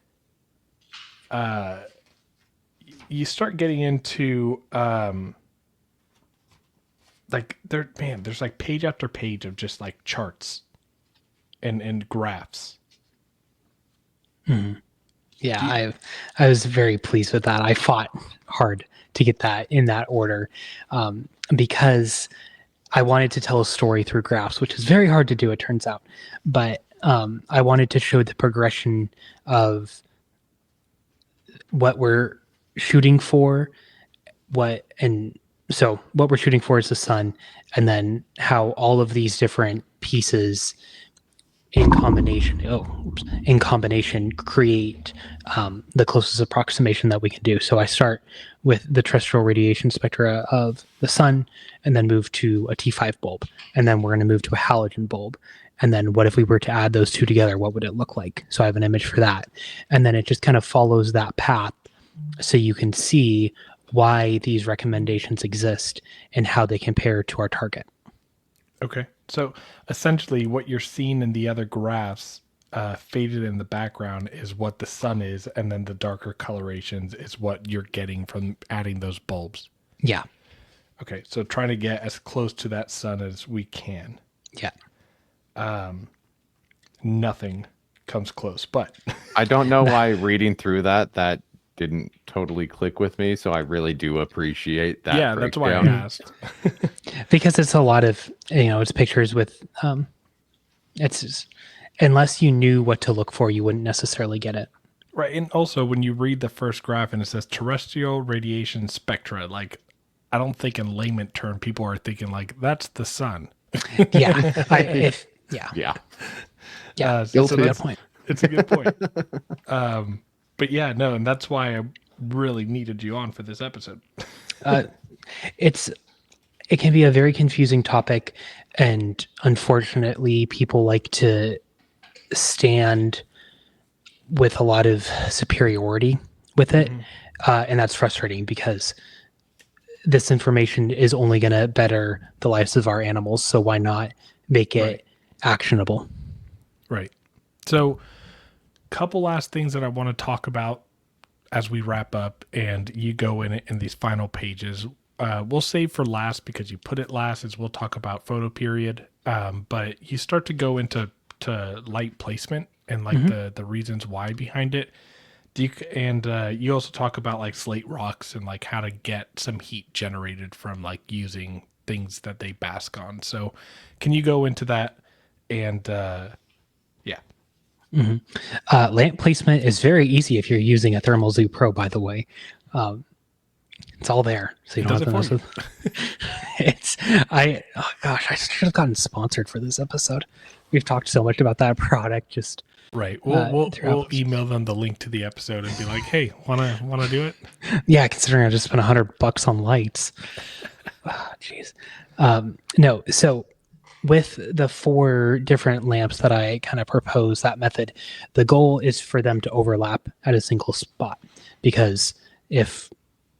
you start getting into, like there's like page after page of just like charts and graphs. Mm-hmm. Yeah, I was very pleased with that. I fought hard to get that in that order because I wanted to tell a story through graphs, which is very hard to do, it turns out. But I wanted to show the progression of what we're shooting for, so what we're shooting for is the sun, and then how all of these different pieces in combination create the closest approximation that we can do. So I start with the terrestrial radiation spectra of the sun, and then move to a T5 bulb, and then we're going to move to a halogen bulb. And then what if we were to add those two together? What would it look like? So I have an image for that. And then it just kind of follows that path so you can see why these recommendations exist and how they compare to our target. Okay. So essentially what you're seeing in the other graphs faded in the background is what the sun is, and then the darker colorations is what you're getting from adding those bulbs. Yeah. Okay. So trying to get as close to that sun as we can. Yeah. Nothing comes close, but I don't know why reading through that didn't totally click with me. So I really do appreciate that. Yeah, that's why I asked. Because it's a lot of, it's pictures with, it's just, unless you knew what to look for, you wouldn't necessarily get it. Right. And also when you read the first graph and it says terrestrial radiation spectra, like I don't think in layman term, people are thinking like, that's the sun. Yeah. Yeah. Yeah. So That's a good point. It's a good point. But yeah, no, and that's why I really needed you on for this episode. It can be a very confusing topic, and unfortunately, people like to stand with a lot of superiority with it, and that's frustrating because this information is only going to better the lives of our animals. So why not make it actionable? Right. So, couple last things that I want to talk about as we wrap up and you go in these final pages, we'll save for last because you put it last as we'll talk about photo period. But you start to go into light placement and like the reasons why behind it. You also talk about like slate rocks and like how to get some heat generated from like using things that they bask on. So can you go into that? And yeah. Lamp placement is very easy if you're using a Thermal Zoo Pro, by the way. It's all there, so you It don't does have it to for mess with. Oh gosh, I should have gotten sponsored for this episode. We've talked so much about that product. Just Right. We'll throughout this. email them the link to the episode and be like, hey, wanna do it? Yeah, considering I just spent $100 on lights. Jeez. No, so with the 4 different lamps that I kind of propose that method, the goal is for them to overlap at a single spot. Because if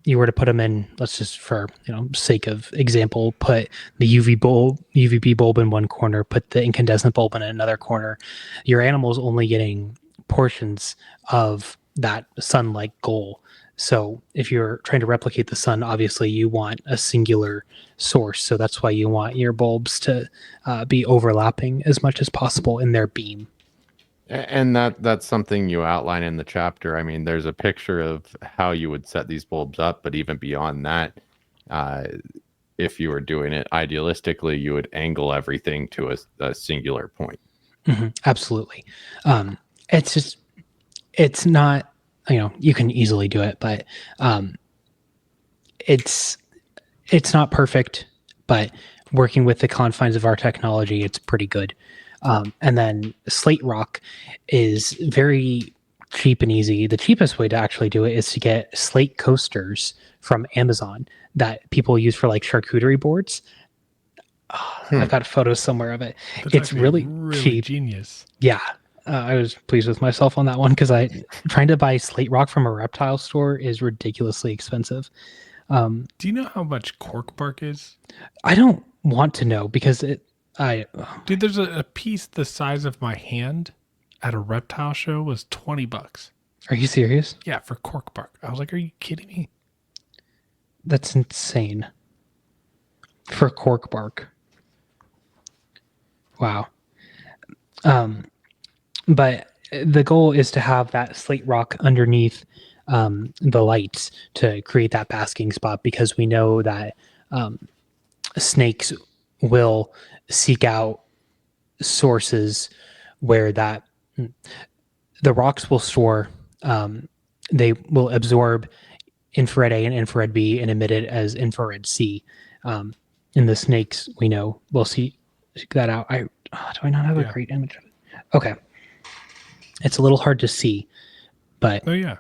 you were to put them in, let's just for sake of example, put the UVB bulb in one corner, put the incandescent bulb in another corner, your animal's only getting portions of that sunlight goal. So if you're trying to replicate the sun, obviously you want a singular source. So that's why you want your bulbs to be overlapping as much as possible in their beam. And that's something you outline in the chapter. I mean, there's a picture of how you would set these bulbs up, but even beyond that, if you were doing it idealistically, you would angle everything to a singular point. Absolutely. It's not, you can easily do it, but it's not perfect, but working with the confines of our technology, it's pretty good. And then slate rock is very cheap and easy. The cheapest way to actually do it is to get slate coasters from Amazon that people use for like charcuterie boards. I've got a photo somewhere of it. That's It's really cheap. Genius. Yeah. I was pleased with myself on that one because trying to buy slate rock from a Reptile store is ridiculously expensive. Do you know how much cork bark is? I don't want to know because dude, there's a piece the size of my hand at a reptile show was $20. Are you serious? Yeah, for cork bark. I was like, are you kidding me? That's insane. For cork bark. Wow. But the goal is to have that slate rock underneath the lights to create that basking spot, because we know that snakes will seek out sources where the rocks will store, they will absorb infrared A and infrared B and emit it as infrared C. And the snakes, we know, will seek that out. Do I not have a great image of it? Okay. It's a little hard to see, but oh yeah.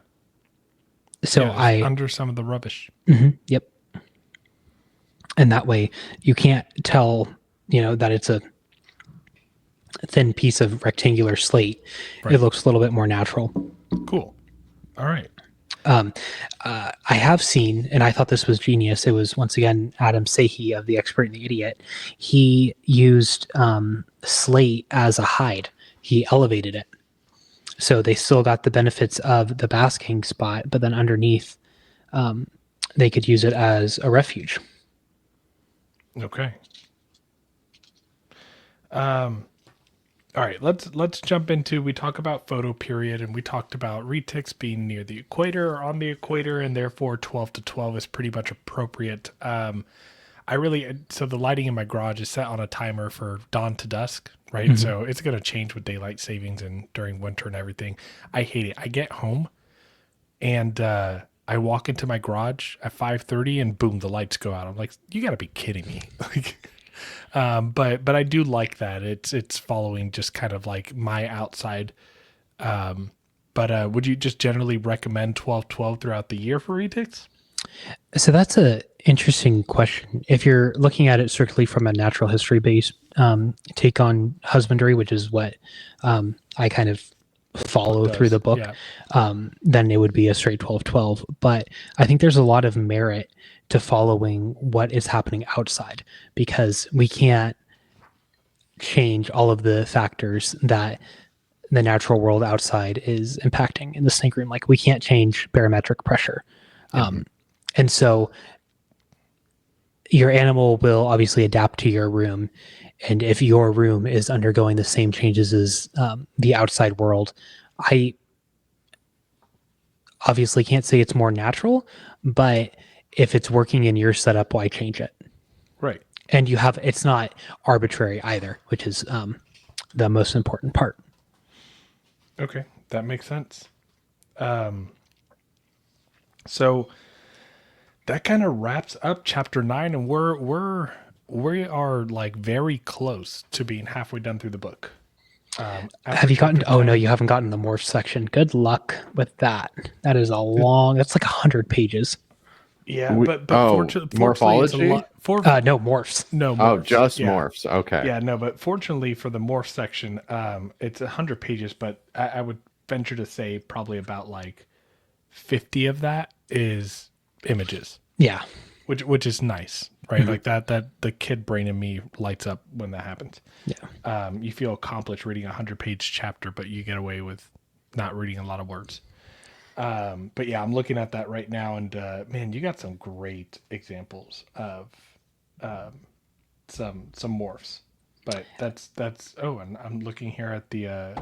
So under some of the rubbish. Yep. And that way you can't tell, that it's a thin piece of rectangular slate. Right. It looks a little bit more natural. Cool. All right. I have seen, and I thought this was genius. It was once again Adam Sahi of The Expert and the Idiot. He used slate as a hide. He elevated it. So they still got the benefits of the basking spot, but then underneath, they could use it as a refuge. Okay. All right, let's jump into, we talk about photo period, and we talked about retics being near the equator or on the equator, and therefore 12 to 12 is pretty much appropriate. So the lighting in my garage is set on a timer for dawn to dusk, right? Mm-hmm. So it's going to change with daylight savings and during winter and everything. I hate it. I get home and I walk into my garage at 5:30 and boom, the lights go out. I'm like, you got to be kidding me. But I do like that. It's following just kind of like my outside. But would you just generally recommend 12-12 throughout the year for retics? So that's a interesting question. If you're looking at it strictly from a natural history based take on husbandry, which is what I kind of follow through the book, then it would be a straight 12-12. But I think there's a lot of merit to following what is happening outside, because we can't change all of the factors that the natural world outside is impacting in the snake room. Like we can't change barometric pressure. And so your animal will obviously adapt to your room. And if your room is undergoing the same changes as the outside world, I obviously can't say it's more natural, but if it's working in your setup, why change it? Right. And it's not arbitrary either, which is the most important part. Okay, that makes sense. So that kind of wraps up chapter 9, and we are like very close to being halfway done through the book. Have you gotten? chapter Oh no, 10 you haven't gotten the morph section. Good luck with that. That is a long. That's like 100 pages. Yeah, We- but oh, fortunately, it's a morphology? lot. No morphs. No morphs. Oh, just Yeah. morphs. Okay. Yeah, no, but fortunately for the morph section, it's 100 pages, but I would venture to say probably about like 50 of that is images, Yeah. which is nice, right? Like that the kid brain in me lights up when that happens. Yeah. You feel accomplished reading a 100-page chapter, but you get away with not reading a lot of words. But yeah, I'm looking at that right now, and man, you got some great examples of some morphs. But that's oh, and I'm looking here at the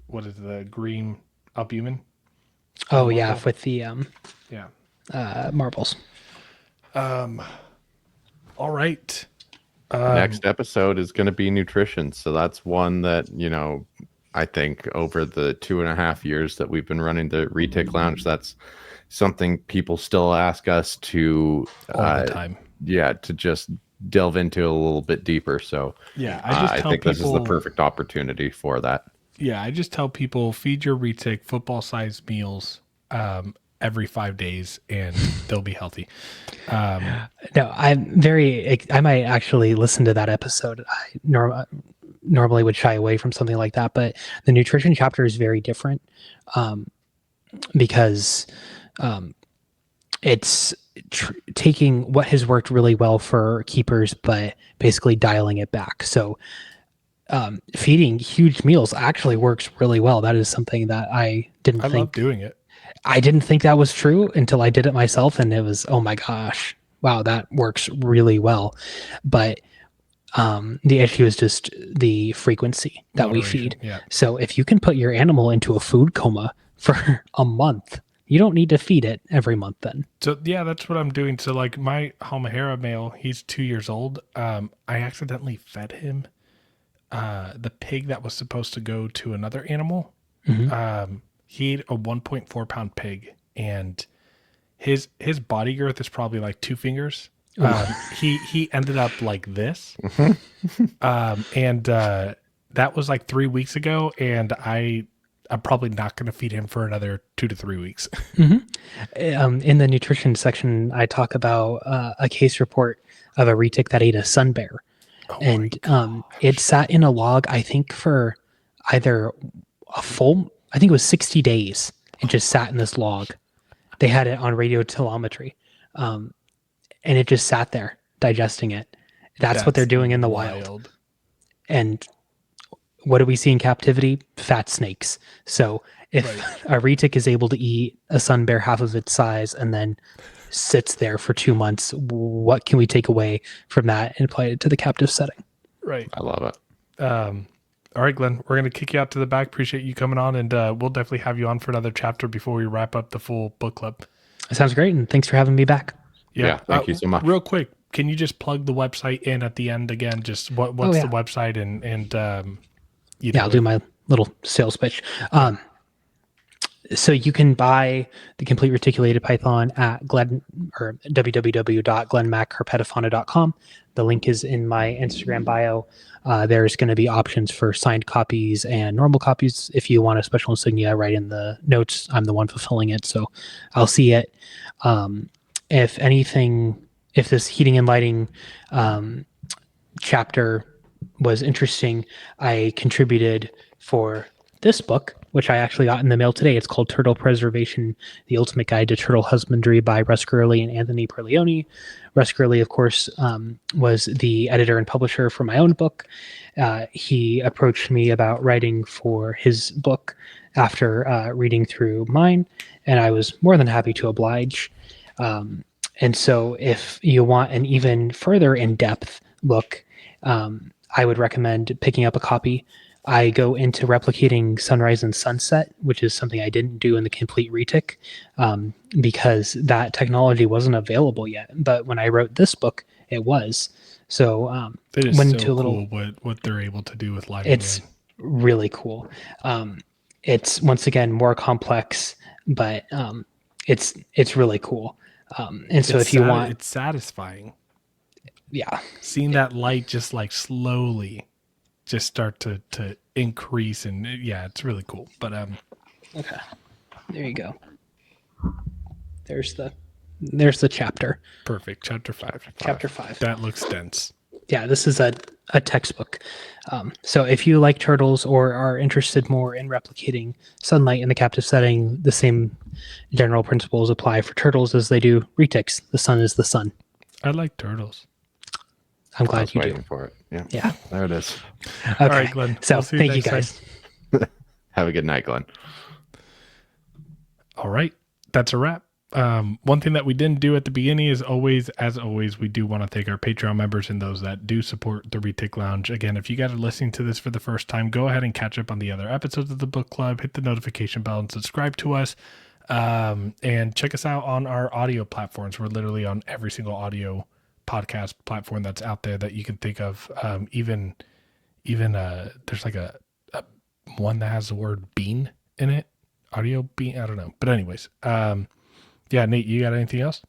what is the green albumin? Oh yeah, Marble. with the Yeah. marbles. All right. Next episode is going to be nutrition. So that's one that, I think over the 2.5 years that we've been running the Retic Lounge, that's something people still ask us to All the time. Yeah, to just delve into a little bit deeper. So Yeah, I just tell think people this is the perfect opportunity for that. Yeah, I just tell people feed your retic football-sized meals every 5 days, and they'll be healthy. No, I might actually listen to that episode. I normally would shy away from something like that, but the nutrition chapter is very different because it's taking what has worked really well for keepers, but basically dialing it back. So feeding huge meals actually works really well. That is something that I love doing it. I didn't think that was true until I did it myself, and it was, oh my gosh, wow, that works really well. But the issue is just the frequency that we Moderation, feed. yeah. So if you can put your animal into a food coma for a month, you don't need to feed it every month then. So yeah, that's what I'm doing. So like my Halmahera male, he's 2 years old. I accidentally fed him the pig that was supposed to go to another animal. He ate a 1.4 pound pig, and his body girth is probably like 2 fingers. He ended up like this, and that was like 3 weeks ago, and I'm probably not going to feed him for another 2 to 3 weeks. In the nutrition section, I talk about a case report of a retic that ate a sun bear. And it sat in a log, I think, for either I think it was 60 days. It just sat in this log. They had it on radio telemetry. And it just sat there digesting it. That's what they're doing in the wild. And what do we see in captivity? Fat snakes. So if a retic is able to eat a sun bear half of its size and then sits there for 2 months, what can we take away from that and apply it to the captive setting? Right. I love it. All right, Glenn, we're going to kick you out to the back. Appreciate you coming on, and we'll definitely have you on for another chapter before we wrap up the full book club. That sounds great, and thanks for having me back. Yeah, thank you so much. Real quick, can you just plug the website in at the end again? Just what's the website and I'll do my little sales pitch. So you can buy the Complete Reticulated Python at www.glenmacherpetofauna.com. The link is in my Instagram bio. There's going to be options for signed copies and normal copies. If you want a special insignia, write in the notes. I'm the one fulfilling it, so I'll see it. If this heating and lighting chapter was interesting, I contributed for this book which I actually got in the mail today. It's called Turtle Preservation: The Ultimate Guide to Turtle Husbandry by Russ Gurley and Anthony Perleone. Russ Gurley, of course, was the editor and publisher for my own book. He approached me about writing for his book after reading through mine, and I was more than happy to oblige. And so if you want an even further in-depth look, I would recommend picking up a copy. I go into replicating sunrise and sunset, which is something I didn't do in the Complete Retic, because that technology wasn't available yet. But when I wrote this book, it was. So It is went so into a little, cool what they're able to do with live. it's really cool. It's once again more complex, but it's really cool. And so if you want, it's satisfying. yeah, Seeing that light just like slowly just start to increase, and yeah, it's really cool. But okay, there you go. There's the chapter. perfect. Chapter 5. Chapter 5. That looks dense. Yeah, this is a textbook. So if you like turtles or are interested more in replicating sunlight in the captive setting, the same general principles apply for turtles as they do retics. The sun is the sun. I like turtles. I'm I glad was you waiting do. for it. Yeah. Yeah. There it is. Okay. All right, Glenn. So We'll see thank you next guys. Have a good night, Glenn. All right, that's a wrap. One thing that we didn't do at the beginning is as always, we do want to thank our Patreon members and those that do support the Retic Lounge. Again, if you guys are listening to this for the first time, go ahead and catch up on the other episodes of the book club, hit the notification bell and subscribe to us. And check us out on our audio platforms. We're literally on every single audio podcast platform that's out there that you can think of. Even there's like a one that has the word bean in it. Audio bean, I don't know. But anyways, yeah, Nate, you got anything else?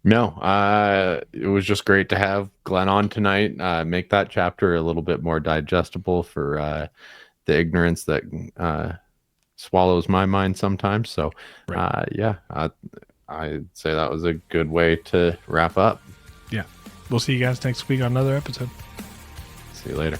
No, it was just great to have Glenn on tonight. Make that chapter a little bit more digestible for the ignorance that swallows my mind sometimes. So, Right. yeah, I'd say that was a good way to wrap up. Yeah. We'll see you guys next week on another episode. See you later.